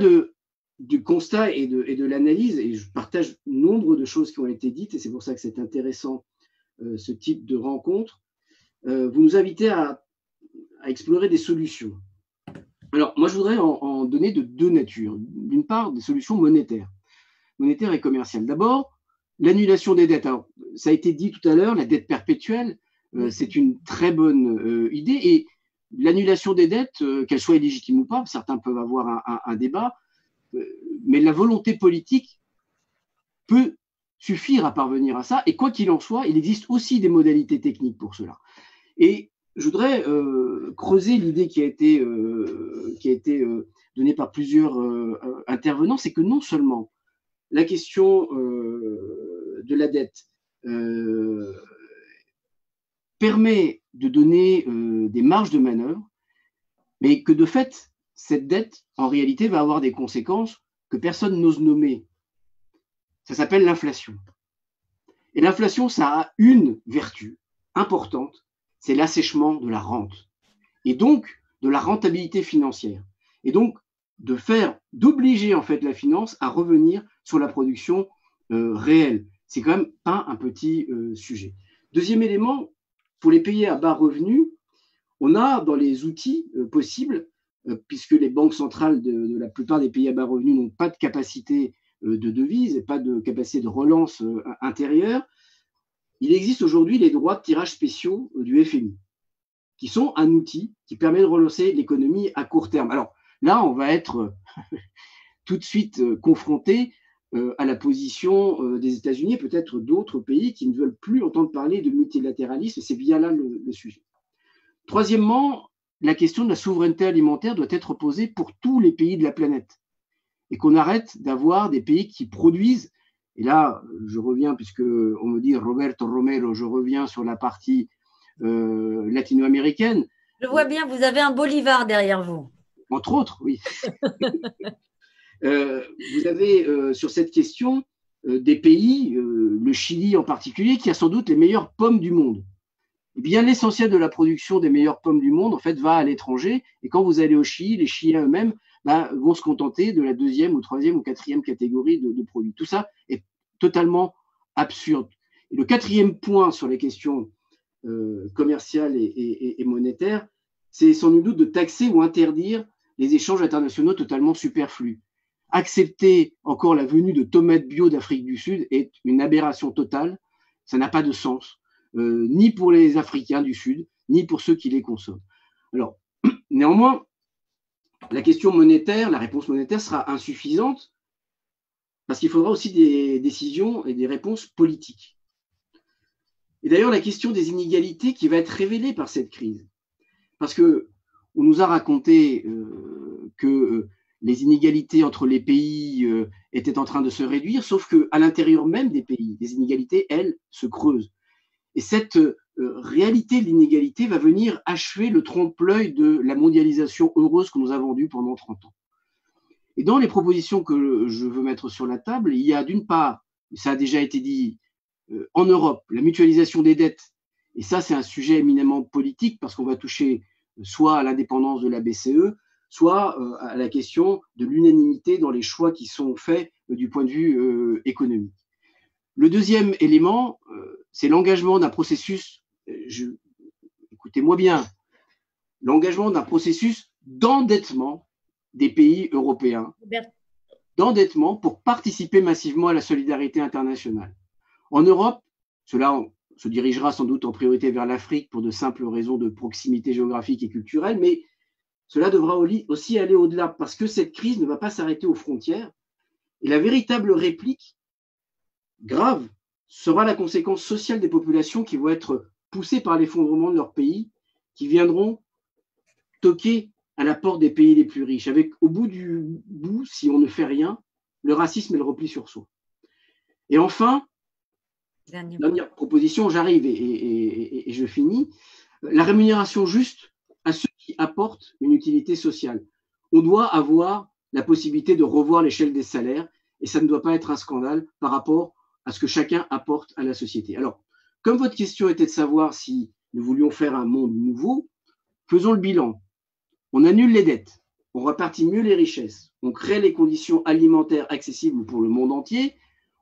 du constat et de l'analyse, et je partage nombre de choses qui ont été dites, et c'est pour ça que c'est intéressant ce type de rencontre, vous nous invitez à explorer des solutions. Alors, moi, je voudrais en donner de deux natures. D'une part, des solutions monétaires et commerciales. D'abord, l'annulation des dettes. Alors, ça a été dit tout à l'heure, la dette perpétuelle, c'est une très bonne idée. Et l'annulation des dettes, qu'elle soit illégitime ou pas, certains peuvent avoir un débat, mais la volonté politique peut suffire à parvenir à ça. Et quoi qu'il en soit, il existe aussi des modalités techniques pour cela. Et je voudrais creuser l'idée qui a été donnée par plusieurs intervenants, c'est que non seulement la question de la dette permet de donner des marges de manœuvre, mais que de fait, cette dette, en réalité, va avoir des conséquences que personne n'ose nommer. Ça s'appelle l'inflation. Et l'inflation, ça a une vertu importante, c'est l'assèchement de la rente. Et donc, de la rentabilité financière. Et donc, d'obliger en fait la finance à revenir sur la production réelle. C'est quand même pas un petit sujet. Deuxième élément, pour les pays à bas revenus, on a dans les outils possibles, puisque les banques centrales de la plupart des pays à bas revenus n'ont pas de capacité de devise et pas de capacité de relance intérieure, il existe aujourd'hui les droits de tirage spéciaux du FMI, qui sont un outil qui permet de relancer l'économie à court terme. Alors là, on va être tout de suite confronté à la position des États-Unis et peut-être d'autres pays qui ne veulent plus entendre parler de multilatéralisme. C'est bien là le sujet. Troisièmement, la question de la souveraineté alimentaire doit être posée pour tous les pays de la planète et qu'on arrête d'avoir des pays qui produisent. Et là, je reviens, puisque on me dit Roberto Romero, je reviens sur la partie latino-américaine. Je vois bien, vous avez un Bolivar derrière vous. Entre autres, oui. Vous avez sur cette question des pays, le Chili en particulier, qui a sans doute les meilleures pommes du monde. Eh bien, l'essentiel de la production des meilleures pommes du monde, en fait, va à l'étranger. Et quand vous allez au Chili, les Chiliens eux-mêmes vont se contenter de la deuxième ou troisième ou quatrième catégorie de produits. Tout ça est totalement absurde. Et le quatrième point sur les questions commerciales et monétaires, c'est sans nul doute de taxer ou interdire les échanges internationaux totalement superflus. Accepter encore la venue de tomates bio d'Afrique du Sud est une aberration totale. Ça n'a pas de sens, ni pour les Africains du Sud, ni pour ceux qui les consomment. Alors, néanmoins, la question monétaire, la réponse monétaire sera insuffisante parce qu'il faudra aussi des décisions et des réponses politiques. Et d'ailleurs, la question des inégalités qui va être révélée par cette crise. Parce qu'on nous a raconté que les inégalités entre les pays étaient en train de se réduire, sauf qu'à l'intérieur même des pays, les inégalités, elles, se creusent. Et cette réalité de l'inégalité va venir achever le trompe-l'œil de la mondialisation heureuse que nous avons vendue pendant 30 ans. Et dans les propositions que je veux mettre sur la table, il y a d'une part, ça a déjà été dit, en Europe, la mutualisation des dettes. Et ça, c'est un sujet éminemment politique parce qu'on va toucher soit à l'indépendance de la BCE, soit à la question de l'unanimité dans les choix qui sont faits du point de vue économique. Le deuxième élément, c'est l'engagement d'un processus, écoutez-moi bien, l'engagement d'un processus d'endettement des pays européens, d'endettement pour participer massivement à la solidarité internationale. En Europe, cela se dirigera sans doute en priorité vers l'Afrique pour de simples raisons de proximité géographique et culturelle, mais cela devra aussi aller au-delà parce que cette crise ne va pas s'arrêter aux frontières et la véritable réplique grave sera la conséquence sociale des populations qui vont être poussées par l'effondrement de leur pays, qui viendront toquer à la porte des pays les plus riches, avec au bout du bout, si on ne fait rien, le racisme et le repli sur soi. Et enfin, dernière proposition, j'arrive et je finis, la rémunération juste à ceux qui apportent une utilité sociale. On doit avoir la possibilité de revoir l'échelle des salaires et ça ne doit pas être un scandale par rapport à ce que chacun apporte à la société. Alors, comme votre question était de savoir si nous voulions faire un monde nouveau, faisons le bilan. On annule les dettes, on répartit mieux les richesses, on crée les conditions alimentaires accessibles pour le monde entier,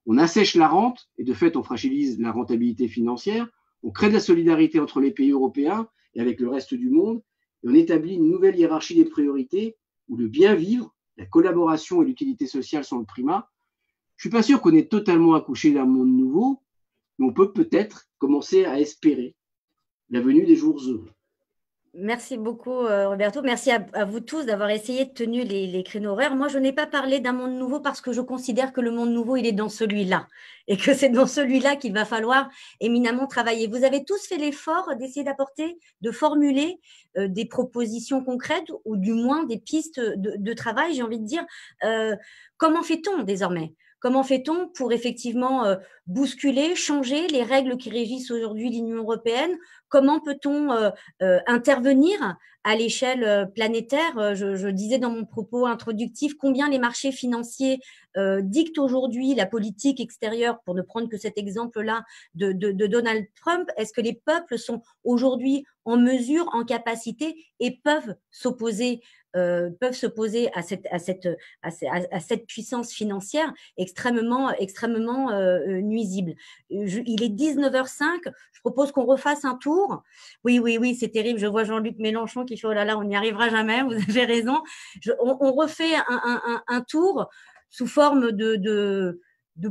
on assèche la rente et de fait on fragilise la rentabilité financière, on crée de la solidarité entre les pays européens et avec le reste du monde et on établit une nouvelle hiérarchie des priorités où le bien vivre, la collaboration et l'utilité sociale sont le primat. Je ne suis pas sûr qu'on ait totalement accouché d'un monde nouveau, mais on peut peut-être commencer à espérer la venue des jours heureux. Merci beaucoup, Roberto. Merci à vous tous d'avoir essayé de tenir les créneaux horaires. Moi, je n'ai pas parlé d'un monde nouveau parce que je considère que le monde nouveau, il est dans celui-là et que c'est dans celui-là qu'il va falloir éminemment travailler. Vous avez tous fait l'effort d'essayer d'apporter, de formuler des propositions concrètes ou du moins des pistes de travail, j'ai envie de dire. Comment fait-on désormais ? Comment fait-on pour effectivement bousculer, changer les règles qui régissent aujourd'hui l'Union européenne ? Comment peut-on intervenir à l'échelle planétaire ? Je disais dans mon propos introductif combien les marchés financiers dictent aujourd'hui la politique extérieure, pour ne prendre que cet exemple-là de Donald Trump. Est-ce que les peuples sont aujourd'hui en mesure, en capacité et peuvent s'opposer à cette puissance financière extrêmement nuisible. Il est 19h05, je propose qu'on refasse un tour. Oui, c'est terrible, je vois Jean-Luc Mélenchon qui fait « Oh là là, on n'y arrivera jamais », vous avez raison. On refait un tour sous forme de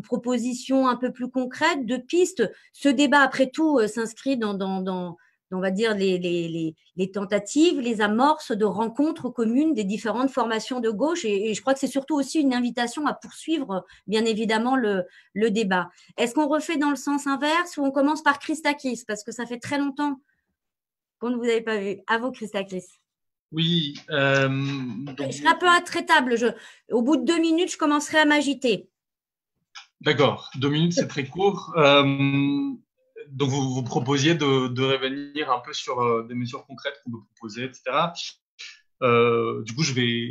propositions un peu plus concrètes, de pistes. Ce débat, après tout, s'inscrit dans on va dire, les tentatives, les amorces de rencontres communes des différentes formations de gauche. Et je crois que c'est surtout aussi une invitation à poursuivre, bien évidemment, le débat. Est-ce qu'on refait dans le sens inverse ou on commence par Christakis? Parce que ça fait très longtemps qu'on ne vous avait pas vu. À vous, Christakis. Oui. Je serai un peu intraitable. Au bout de 2 minutes, je commencerai à m'agiter. D'accord. 2 minutes, c'est très court. Donc, vous proposiez de revenir un peu sur des mesures concrètes qu'on peut proposer, etc. Du coup, je vais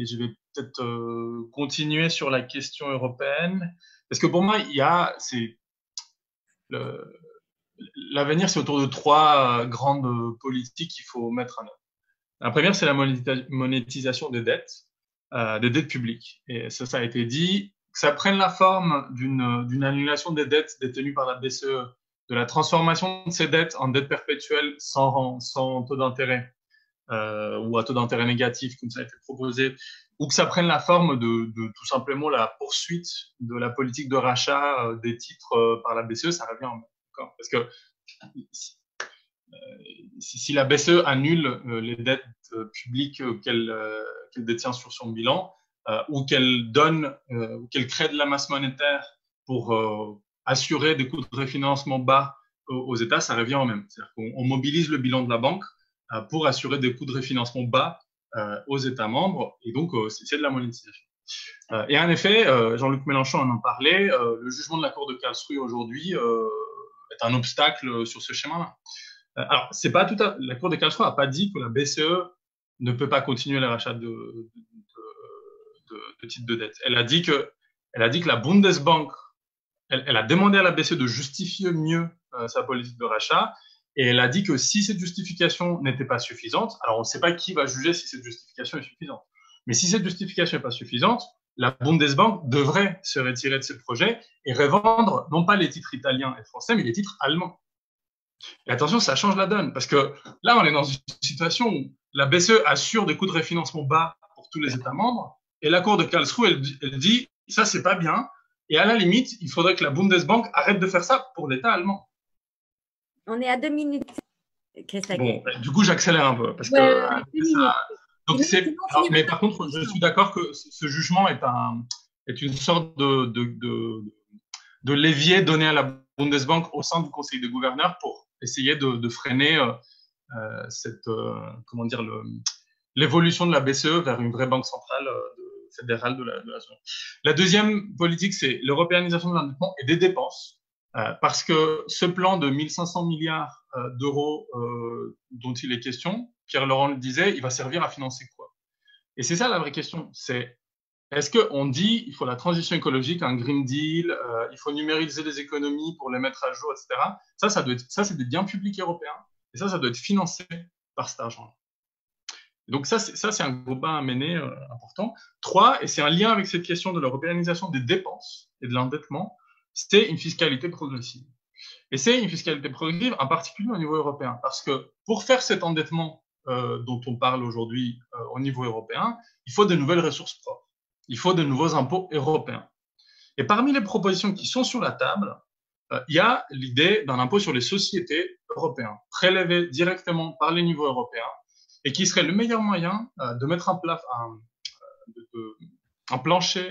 peut-être continuer sur la question européenne. Parce que pour moi, l'avenir, c'est autour de 3 grandes politiques qu'il faut mettre en œuvre. La première, c'est la monétisation des dettes publiques. Et ça a été dit, que ça prenne la forme d'une annulation des dettes détenues par la BCE, de la transformation de ces dettes en dettes perpétuelles sans taux d'intérêt ou à taux d'intérêt négatif, comme ça a été proposé, ou que ça prenne la forme de tout simplement la poursuite de la politique de rachat des titres par la BCE, ça revient en même temps. Parce que si la BCE annule les dettes publiques qu'elle détient sur son bilan, ou qu'elle ou qu'elle crée de la masse monétaire pour assurer des coûts de refinancement bas aux États, ça revient au même. C'est-à-dire qu'on mobilise le bilan de la banque pour assurer des coûts de refinancement bas aux États membres, et donc c'est de la monétisation. Et en effet, Jean-Luc Mélenchon en parlait, le jugement de la Cour de Karlsruhe aujourd'hui est un obstacle sur ce chemin-là. Alors, c'est pas tout à... La Cour de Karlsruhe n'a pas dit que la BCE ne peut pas continuer les rachats de titres de dette. Elle a dit que la Bundesbank, elle a demandé à la BCE de justifier mieux sa politique de rachat, et elle a dit que si cette justification n'était pas suffisante, alors on ne sait pas qui va juger si cette justification est suffisante, mais si cette justification n'est pas suffisante, la Bundesbank devrait se retirer de ce projet et revendre non pas les titres italiens et français, mais les titres allemands. Et attention, ça change la donne, parce que là, on est dans une situation où la BCE assure des coûts de refinancement bas pour tous les États membres, et la Cour de Karlsruhe, elle dit, ça, c'est pas bien, et à la limite, il faudrait que la Bundesbank arrête de faire ça pour l'État allemand. On est à 2 minutes. Bon, du coup, j'accélère un peu, parce que ça... Donc mais par contre, je suis d'accord que ce jugement est une sorte de levier donné à la Bundesbank au sein du Conseil des gouverneurs pour essayer de freiner l'évolution de la BCE vers une vraie banque centrale fédérale de la zone. La deuxième politique, c'est l'européanisation de l'endettement et des dépenses, parce que ce plan de 1500 milliards d'euros dont il est question, Pierre Laurent le disait, il va servir à financer quoi? Et c'est ça la vraie question, c'est est-ce qu'on dit il faut la transition écologique, un Green Deal, il faut numériser les économies pour les mettre à jour, etc. Ça, c'est des biens publics européens, et ça doit être financé par cet argent. Donc ça, c'est un gros bain à mener important. 3, et c'est un lien avec cette question de l'européanisation des dépenses et de l'endettement, c'est une fiscalité progressive. Et c'est une fiscalité progressive, en particulier au niveau européen, parce que pour faire cet endettement dont on parle aujourd'hui au niveau européen, il faut de nouvelles ressources propres. Il faut de nouveaux impôts européens. Et parmi les propositions qui sont sur la table, il y a l'idée d'un impôt sur les sociétés européens, prélevé directement par les niveaux européens, et qui serait le meilleur moyen de mettre un plancher,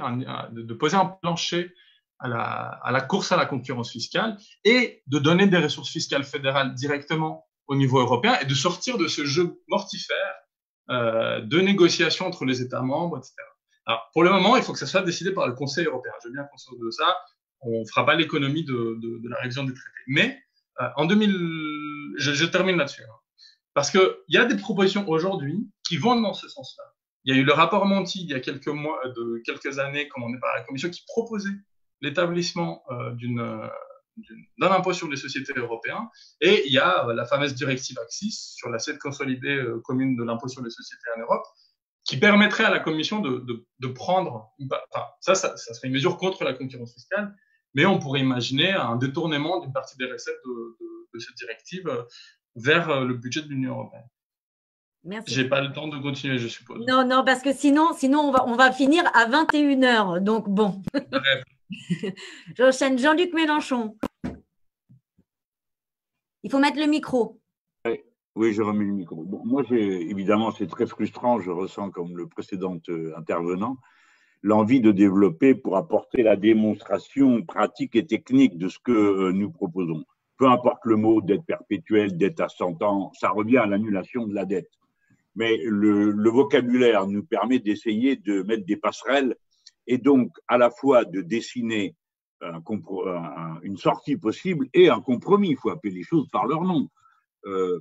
de poser un plancher à la course à la concurrence fiscale et de donner des ressources fiscales fédérales directement au niveau européen et de sortir de ce jeu mortifère de négociations entre les États membres, etc. Alors, pour le moment, il faut que ça soit décidé par le Conseil européen. J'ai bien conscience de ça. On ne fera pas l'économie de la révision des traités. Mais en 2000, je termine là-dessus. Parce qu'il y a des propositions aujourd'hui qui vont dans ce sens-là. Il y a eu le rapport Monti il y a quelques années commandé par la Commission qui proposait l'établissement d'un impôt sur les sociétés européens, et il y a la fameuse directive AXIS sur l'assiette consolidée commune de l'impôt sur les sociétés en Europe, qui permettrait à la Commission de prendre, ça serait une mesure contre la concurrence fiscale, mais on pourrait imaginer un détournement d'une partie des recettes de cette directive vers le budget de l'Union européenne. Merci. J'ai pas le temps de continuer, je suppose. Non, parce que sinon on va finir à 21h, donc bon. J'enchaîne. Jean-Luc Mélenchon. Il faut mettre le micro. Oui, je remets le micro. Bon, moi, évidemment, c'est très frustrant. Je ressens, comme le précédent intervenant, l'envie de développer pour apporter la démonstration pratique et technique de ce que nous proposons. Peu importe le mot, dette perpétuelle, dette à 100 ans, ça revient à l'annulation de la dette. Mais le vocabulaire nous permet d'essayer de mettre des passerelles et donc à la fois de dessiner une sortie possible et un compromis. Il faut appeler les choses par leur nom.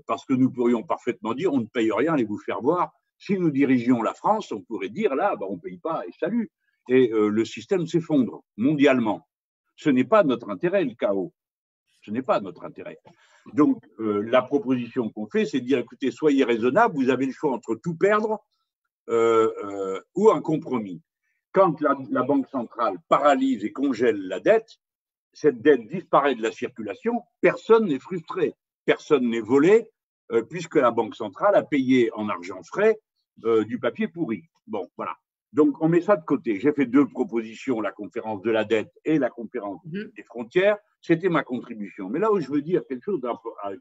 Parce que nous pourrions parfaitement dire on ne paye rien, allez vous faire voir. Si nous dirigions la France, on pourrait dire là, on ne paye pas et salut. Et le système s'effondre mondialement. Ce n'est pas notre intérêt, le chaos. Ce n'est pas notre intérêt. Donc, la proposition qu'on fait, c'est de dire écoutez, soyez raisonnables, vous avez le choix entre tout perdre ou un compromis. Quand la Banque centrale paralyse et congèle la dette, cette dette disparaît de la circulation, personne n'est frustré. Personne n'est volé, puisque la Banque centrale a payé en argent frais du papier pourri. Bon, voilà. Donc, on met ça de côté. J'ai fait 2 propositions, la conférence de la dette et la conférence des frontières. C'était ma contribution. Mais là où je veux dire quelque chose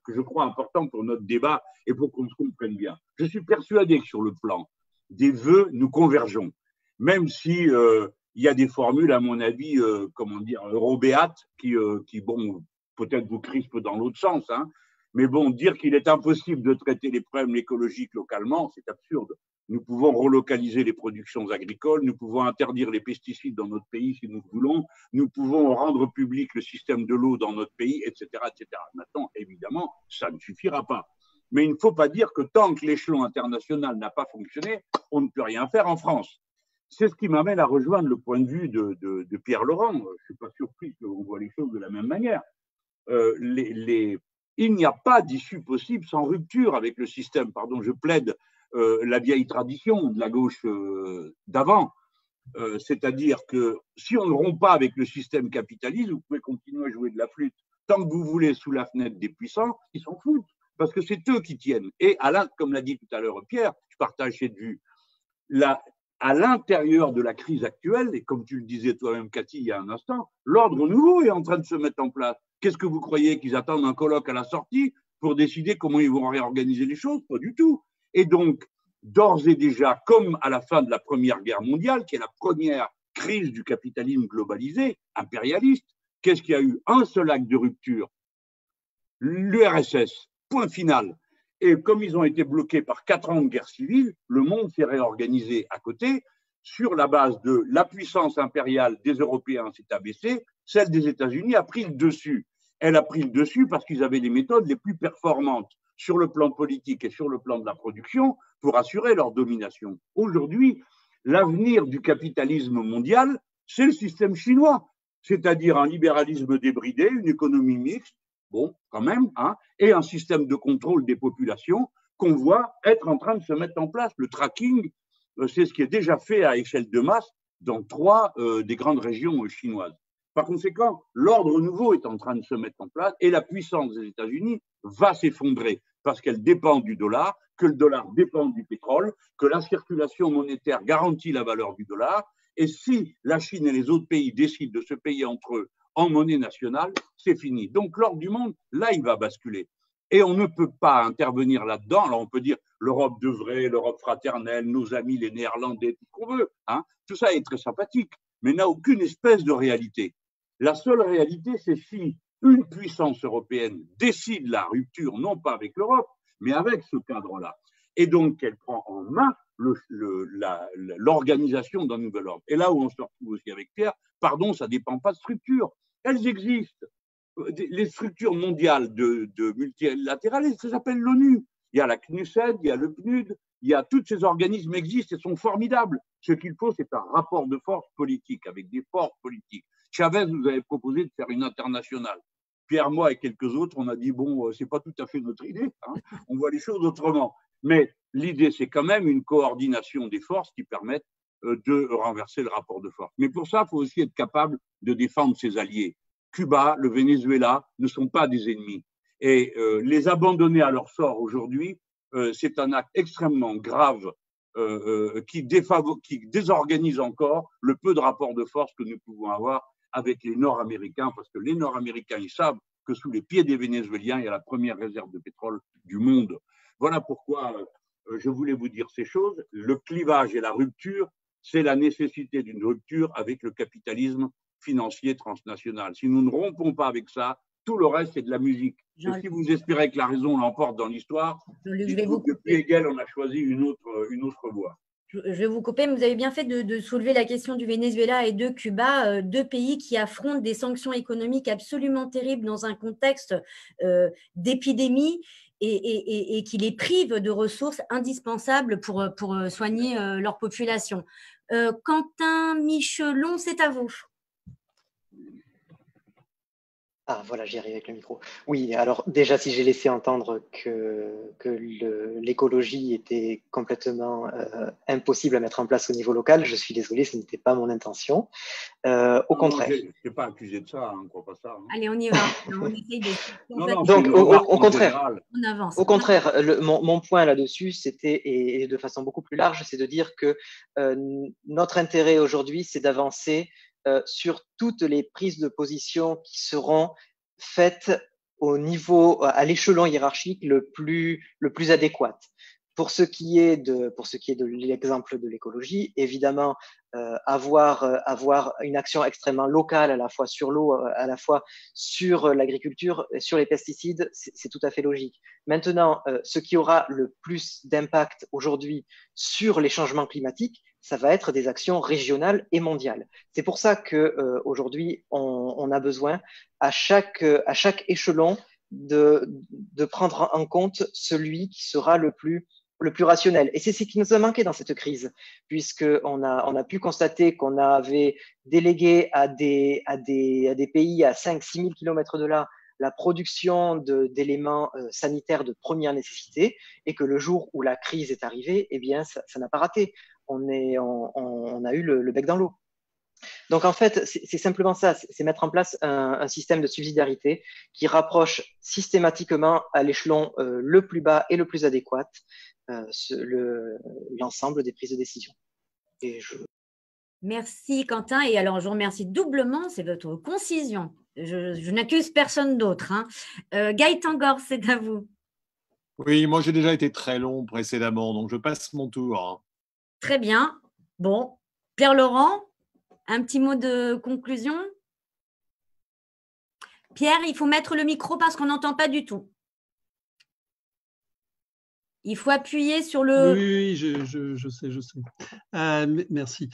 que je crois important pour notre débat et pour qu'on se comprenne bien, je suis persuadé que sur le plan des vœux, nous convergeons. Même si il y a des formules, à mon avis, eurobéates, qui peut-être vous crispent dans l'autre sens, hein. Mais bon, dire qu'il est impossible de traiter les problèmes écologiques localement, c'est absurde. Nous pouvons relocaliser les productions agricoles, nous pouvons interdire les pesticides dans notre pays si nous le voulons, nous pouvons rendre public le système de l'eau dans notre pays, etc., etc. Maintenant, évidemment, ça ne suffira pas. Mais il ne faut pas dire que tant que l'échelon international n'a pas fonctionné, on ne peut rien faire en France. C'est ce qui m'amène à rejoindre le point de vue de Pierre Laurent. Je ne suis pas surpris qu'on voit les choses de la même manière. Il n'y a pas d'issue possible sans rupture avec le système. Pardon, je plaide la vieille tradition de la gauche d'avant. C'est-à-dire que si on ne rompt pas avec le système capitaliste, vous pouvez continuer à jouer de la flûte tant que vous voulez sous la fenêtre des puissants, ils s'en foutent, parce que c'est eux qui tiennent. Et comme l'a dit tout à l'heure Pierre, je partage cette vue, à l'intérieur de la crise actuelle, et comme tu le disais toi-même Cathy il y a un instant, l'ordre nouveau est en train de se mettre en place. Qu'est-ce que vous croyez, qu'ils attendent un colloque à la sortie pour décider comment ils vont réorganiser les choses? Pas du tout. Et donc, d'ores et déjà, comme à la fin de la Première Guerre mondiale, qui est la première crise du capitalisme globalisé, impérialiste, qu'est-ce qu'il y a eu? Un seul acte de rupture, l'URSS, point final. Et comme ils ont été bloqués par 4 ans de guerre civile, le monde s'est réorganisé à côté sur la base de la puissance impériale des Européens s'est abaissée, celle des États-Unis a pris le dessus. Elle a pris le dessus parce qu'ils avaient les méthodes les plus performantes sur le plan politique et sur le plan de la production pour assurer leur domination. Aujourd'hui, l'avenir du capitalisme mondial, c'est le système chinois, c'est-à-dire un libéralisme débridé, une économie mixte, bon, quand même, hein, et un système de contrôle des populations qu'on voit être en train de se mettre en place. Le tracking, c'est ce qui est déjà fait à échelle de masse dans 3 des grandes régions chinoises. Par conséquent, l'ordre nouveau est en train de se mettre en place et la puissance des États-Unis va s'effondrer parce qu'elle dépend du dollar, que le dollar dépend du pétrole, que la circulation monétaire garantit la valeur du dollar. Et si la Chine et les autres pays décident de se payer entre eux en monnaie nationale, c'est fini. Donc l'ordre du monde, là, il va basculer. Et on ne peut pas intervenir là-dedans. Alors on peut dire l'Europe devrait, l'Europe fraternelle, nos amis les Néerlandais, tout ce qu'on veut. Hein. Tout ça est très sympathique, mais n'a aucune espèce de réalité. La seule réalité, c'est si une puissance européenne décide la rupture, non pas avec l'Europe, mais avec ce cadre-là. Et donc qu'elle prend en main l'organisation d'un nouvel ordre. Et là où on se retrouve aussi avec Pierre, pardon, ça ne dépend pas de structure. Elles existent. Les structures mondiales de multilatérales, ça s'appelle l'ONU. Il y a la CNUSED, il y a le PNUD, il y a tous ces organismes existent et sont formidables. Ce qu'il faut, c'est un rapport de force politique, avec des forces politiques. Chavez nous avait proposé de faire une internationale. Pierre, moi et quelques autres, on a dit, bon, c'est pas tout à fait notre idée, hein, on voit les choses autrement. Mais l'idée, c'est quand même une coordination des forces qui permettent de renverser le rapport de force. Mais pour ça, il faut aussi être capable de défendre ses alliés. Cuba, le Venezuela ne sont pas des ennemis. Et les abandonner à leur sort aujourd'hui, c'est un acte extrêmement grave qui désorganise encore le peu de rapport de force que nous pouvons avoir avec les Nord-Américains, parce que les Nord-Américains, ils savent que sous les pieds des Vénézuéliens, il y a la première réserve de pétrole du monde. Voilà pourquoi je voulais vous dire ces choses. Le clivage et la rupture, c'est la nécessité d'une rupture avec le capitalisme financier transnational. Si nous ne rompons pas avec ça, tout le reste, c'est de la musique. Et si vous espérez que la raison l'emporte dans l'histoire, depuis Hegel, on a choisi une autre voie. Je vais vous couper, mais vous avez bien fait de soulever la question du Venezuela et de Cuba, 2 pays qui affrontent des sanctions économiques absolument terribles dans un contexte d'épidémie et qui les privent de ressources indispensables pour soigner leur population. Quentin Michelon, c'est à vous. Ah, voilà, j'y arrive avec le micro. Oui, alors déjà, si j'ai laissé entendre que l'écologie était complètement impossible à mettre en place au niveau local, je suis désolé, ce n'était pas mon intention. Au contraire. Je n'ai pas accusé de ça, on ne croit pas ça. Hein. Allez, on y va. On essaye de... Donc, au contraire, on avance. Au contraire, mon point là-dessus, c'était, et de façon beaucoup plus large, c'est de dire que notre intérêt aujourd'hui, c'est d'avancer sur toutes les prises de position qui seront faites au niveau, à l'échelon hiérarchique le plus adéquat. Pour ce qui est de l'exemple de l'écologie, évidemment, avoir une action extrêmement locale à la fois sur l'eau, à la fois sur l'agriculture, sur les pesticides, c'est tout à fait logique. Maintenant, ce qui aura le plus d'impact aujourd'hui sur les changements climatiques, ça va être des actions régionales et mondiales. C'est pour ça que aujourd'hui, on a besoin à chaque échelon de prendre en compte celui qui sera le plus rationnel. Et c'est ce qui nous a manqué dans cette crise, puisqu'on a pu constater qu'on avait délégué à des pays à 5-6 000 kilomètres de là la production d'éléments sanitaires de première nécessité, et que le jour où la crise est arrivée, eh bien, ça n'a pas raté. On a eu le bec dans l'eau. Donc en fait, c'est simplement ça, c'est mettre en place un système de subsidiarité qui rapproche systématiquement à l'échelon le plus bas et le plus adéquat l'ensemble des prises de décision. Merci Quentin, et alors je vous remercie doublement, c'est votre concision. Je n'accuse personne d'autre. Hein. Gaëtan Gorce, c'est à vous. Oui, moi j'ai déjà été très long précédemment, donc je passe mon tour. Hein. Très bien. Bon, Pierre-Laurent, un petit mot de conclusion? Pierre, il faut mettre le micro parce qu'on n'entend pas du tout. Il faut appuyer sur le… Oui, je sais. Merci.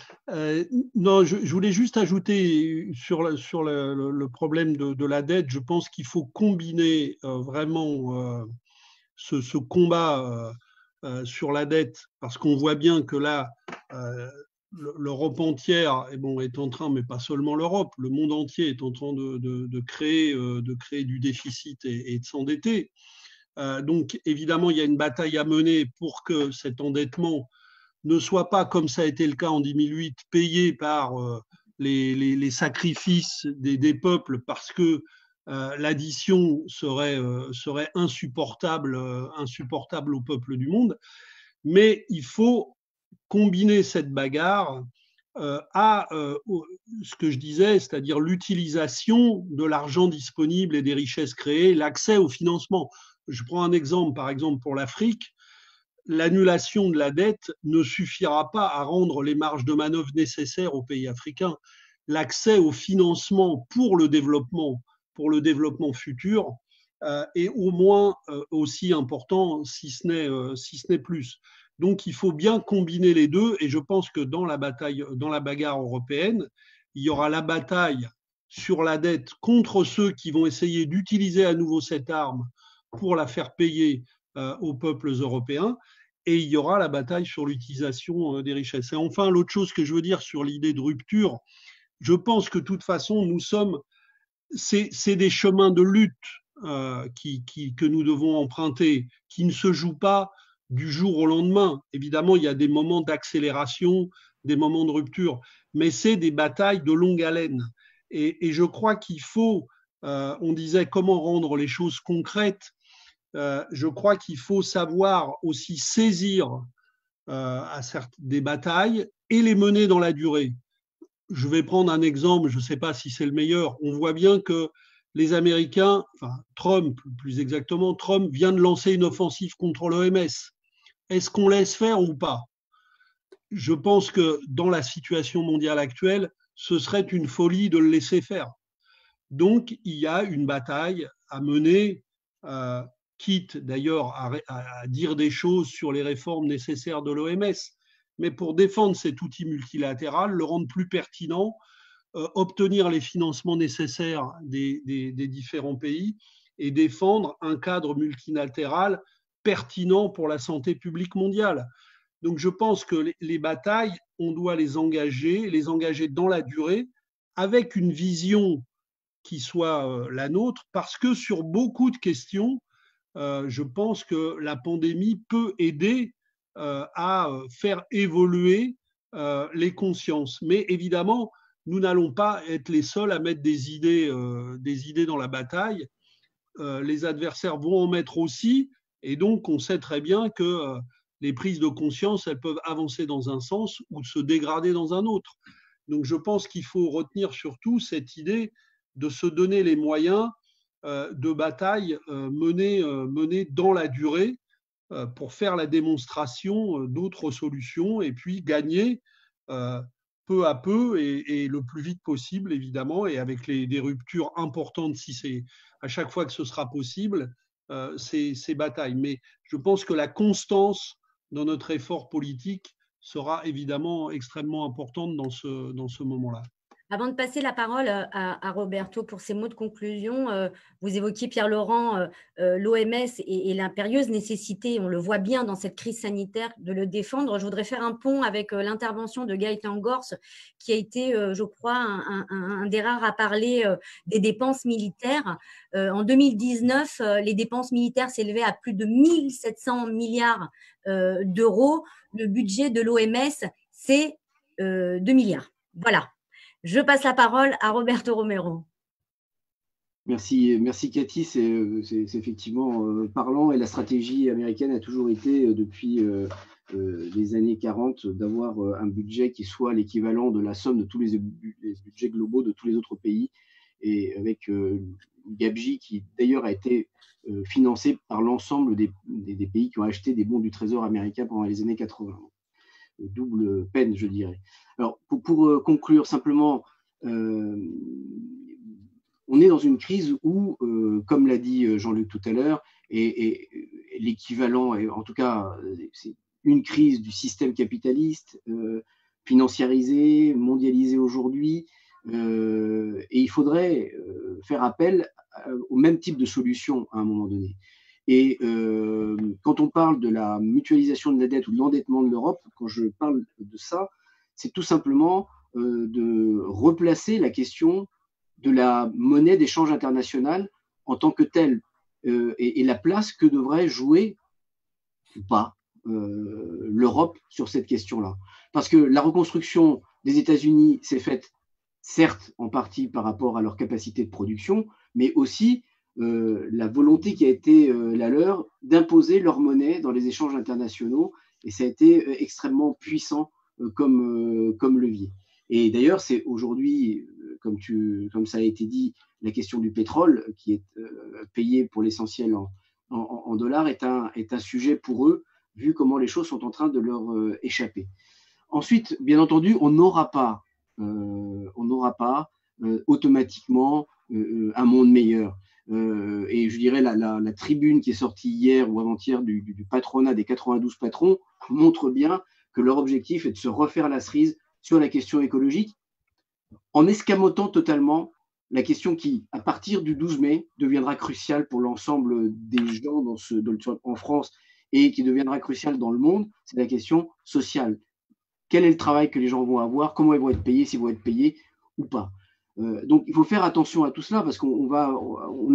Non, je voulais juste ajouter sur le problème de la dette, je pense qu'il faut combiner vraiment ce combat sur la dette, parce qu'on voit bien que là, l'Europe entière est en train, mais pas seulement l'Europe, le monde entier est en train de créer du déficit et de s'endetter. Donc, évidemment, il y a une bataille à mener pour que cet endettement ne soit pas, comme ça a été le cas en 2008, payé par les sacrifices des peuples, parce que l'addition serait insupportable au peuple du monde. Mais il faut combiner cette bagarre à ce que je disais, c'est-à-dire l'utilisation de l'argent disponible et des richesses créées, l'accès au financement. Je prends un exemple, par exemple pour l'Afrique, l'annulation de la dette ne suffira pas à rendre les marges de manœuvre nécessaires aux pays africains. L'accès au financement pour le développement futur est au moins aussi important, si ce n'est plus. Donc il faut bien combiner les deux, et je pense que dans la bagarre européenne, il y aura la bataille sur la dette contre ceux qui vont essayer d'utiliser à nouveau cette arme pour la faire payer aux peuples européens, et il y aura la bataille sur l'utilisation des richesses. Et enfin, l'autre chose que je veux dire sur l'idée de rupture, je pense que de toute façon, c'est des chemins de lutte que nous devons emprunter, qui ne se jouent pas du jour au lendemain. Évidemment, il y a des moments d'accélération, des moments de rupture, mais c'est des batailles de longue haleine. Et je crois qu'il faut, on disait comment rendre les choses concrètes, je crois qu'il faut savoir aussi saisir des batailles et les mener dans la durée. Je vais prendre un exemple, je ne sais pas si c'est le meilleur. On voit bien que les Américains, enfin Trump plus exactement, Trump vient de lancer une offensive contre l'OMS. Est-ce qu'on laisse faire ou pas? Je pense que dans la situation mondiale actuelle, ce serait une folie de le laisser faire. Donc, il y a une bataille à mener, quitte d'ailleurs à dire des choses sur les réformes nécessaires de l'OMS, mais pour défendre cet outil multilatéral, le rendre plus pertinent, obtenir les financements nécessaires des différents pays et défendre un cadre multilatéral pertinent pour la santé publique mondiale. Donc je pense que les batailles, on doit les engager dans la durée avec une vision qui soit la nôtre, parce que sur beaucoup de questions, je pense que la pandémie peut aider à faire évoluer les consciences. Mais évidemment, nous n'allons pas être les seuls à mettre des idées dans la bataille. Les adversaires vont en mettre aussi, et donc on sait très bien que les prises de conscience, elles peuvent avancer dans un sens ou se dégrader dans un autre. Donc je pense qu'il faut retenir surtout cette idée de se donner les moyens de bataille menée dans la durée, pour faire la démonstration d'autres solutions et puis gagner peu à peu et le plus vite possible, évidemment, et avec des ruptures importantes si c'est à chaque fois que ce sera possible, ces batailles. Mais je pense que la constance dans notre effort politique sera évidemment extrêmement importante dans ce moment-là. Avant de passer la parole à Roberto pour ses mots de conclusion, vous évoquiez, Pierre-Laurent, l'OMS et l'impérieuse nécessité, on le voit bien dans cette crise sanitaire, de le défendre. Je voudrais faire un pont avec l'intervention de Gaëtan Gors, qui a été, je crois, un des rares à parler des dépenses militaires. En 2019, les dépenses militaires s'élevaient à plus de 1700 milliards d'euros. Le budget de l'OMS, c'est 2 milliards. Voilà. Je passe la parole à Roberto Romero. Merci Cathy, c'est effectivement parlant et la stratégie américaine a toujours été depuis les années 40 d'avoir un budget qui soit l'équivalent de la somme de tous les budgets globaux de tous les autres pays et avec Gabji qui d'ailleurs a été financé par l'ensemble des pays qui ont acheté des bons du Trésor américain pendant les années 80. Double peine, je dirais. Alors, pour conclure simplement, on est dans une crise où, comme l'a dit Jean-Luc tout à l'heure, et l'équivalent, en tout cas, c'est une crise du système capitaliste, financiarisé, mondialisé aujourd'hui, et il faudrait faire appel au même type de solution à un moment donné. Et quand on parle de la mutualisation de la dette ou de l'endettement de l'Europe, quand je parle de ça, c'est tout simplement de replacer la question de la monnaie d'échange international en tant que telle et la place que devrait jouer ou pas l'Europe sur cette question-là. Parce que la reconstruction des États-Unis s'est faite, certes, en partie par rapport à leur capacité de production, mais aussi la volonté qui a été la leur d'imposer leur monnaie dans les échanges internationaux, et ça a été extrêmement puissant comme levier. Et d'ailleurs, c'est aujourd'hui, comme ça a été dit, la question du pétrole, qui est payé pour l'essentiel en dollars, est un sujet pour eux, vu comment les choses sont en train de leur échapper. Ensuite, bien entendu, on n'aura pas automatiquement un monde meilleur. Et je dirais la tribune qui est sortie hier ou avant-hier du patronat des 92 patrons montre bien que leur objectif est de se refaire la cerise sur la question écologique en escamotant totalement la question qui, à partir du 12 mai, deviendra cruciale pour l'ensemble des gens en France et qui deviendra cruciale dans le monde, c'est la question sociale. Quel est le travail que les gens vont avoir? Comment ils vont être payés? S'ils vont être payés ou pas? Donc, il faut faire attention à tout cela parce qu'on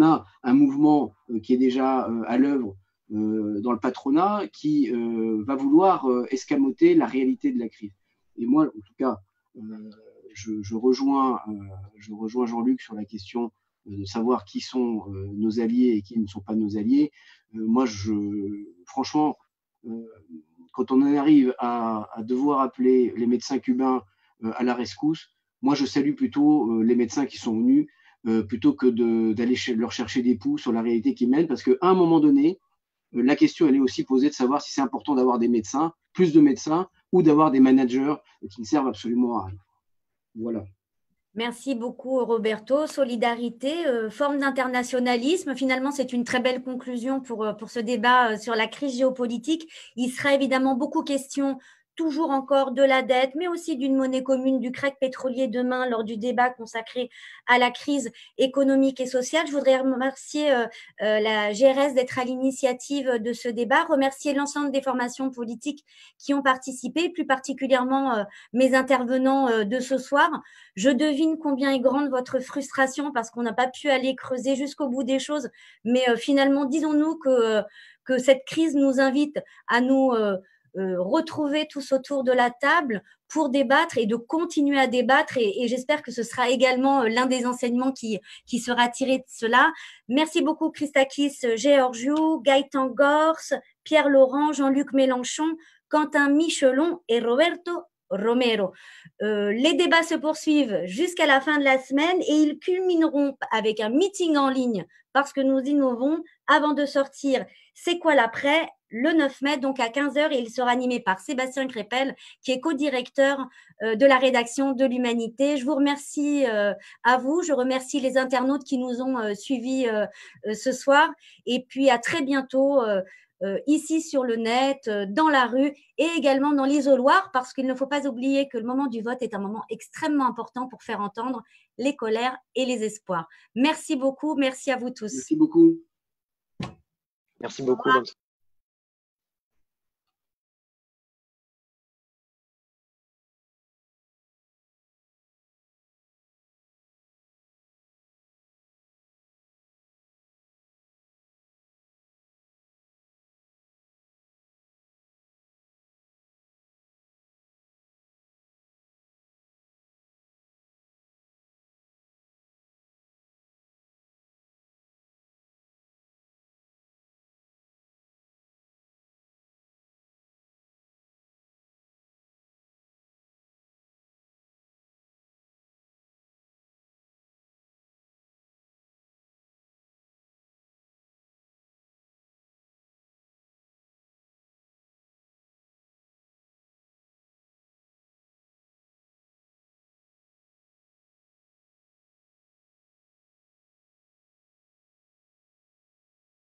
a un mouvement qui est déjà à l'œuvre dans le patronat qui va vouloir escamoter la réalité de la crise. Et moi, en tout cas, je rejoins Jean-Luc sur la question de savoir qui sont nos alliés et qui ne sont pas nos alliés. Moi, franchement, quand on en arrive à devoir appeler les médecins cubains à la rescousse, moi, je salue plutôt les médecins qui sont venus plutôt que d'aller leur chercher des poux sur la réalité qu'ils mènent, parce qu'à un moment donné, la question, elle est aussi posée de savoir si c'est important d'avoir des médecins, plus de médecins, ou d'avoir des managers qui ne servent absolument à rien. Voilà. Merci beaucoup, Roberto. Solidarité, forme d'internationalisme. Finalement, c'est une très belle conclusion pour ce débat sur la crise géopolitique. Il sera évidemment beaucoup question toujours encore de la dette, mais aussi d'une monnaie commune, du crack pétrolier demain lors du débat consacré à la crise économique et sociale. Je voudrais remercier la GRS d'être à l'initiative de ce débat, remercier l'ensemble des formations politiques qui ont participé, plus particulièrement mes intervenants de ce soir. Je devine combien est grande votre frustration parce qu'on n'a pas pu aller creuser jusqu'au bout des choses, mais finalement, disons-nous que cette crise nous invite à nous retrouver tous autour de la table pour débattre et de continuer à débattre et j'espère que ce sera également l'un des enseignements qui sera tiré de cela. Merci beaucoup Christakis Georgiou, Gaëtan Gors, Pierre-Laurent, Jean-Luc Mélenchon, Quentin Michelon et Roberto Romero. Les débats se poursuivent jusqu'à la fin de la semaine et ils culmineront avec un meeting en ligne parce que nous innovons avant de sortir C'est quoi l'après le 9 mai, donc à 15h, et il sera animé par Sébastien Crépel, qui est co-directeur de la rédaction de l'Humanité. Je vous remercie à vous, je remercie les internautes qui nous ont suivis ce soir, et puis à très bientôt ici sur le net, dans la rue et également dans l'isoloir, parce qu'il ne faut pas oublier que le moment du vote est un moment extrêmement important pour faire entendre les colères et les espoirs. Merci beaucoup, merci à vous tous. Merci beaucoup. Merci beaucoup.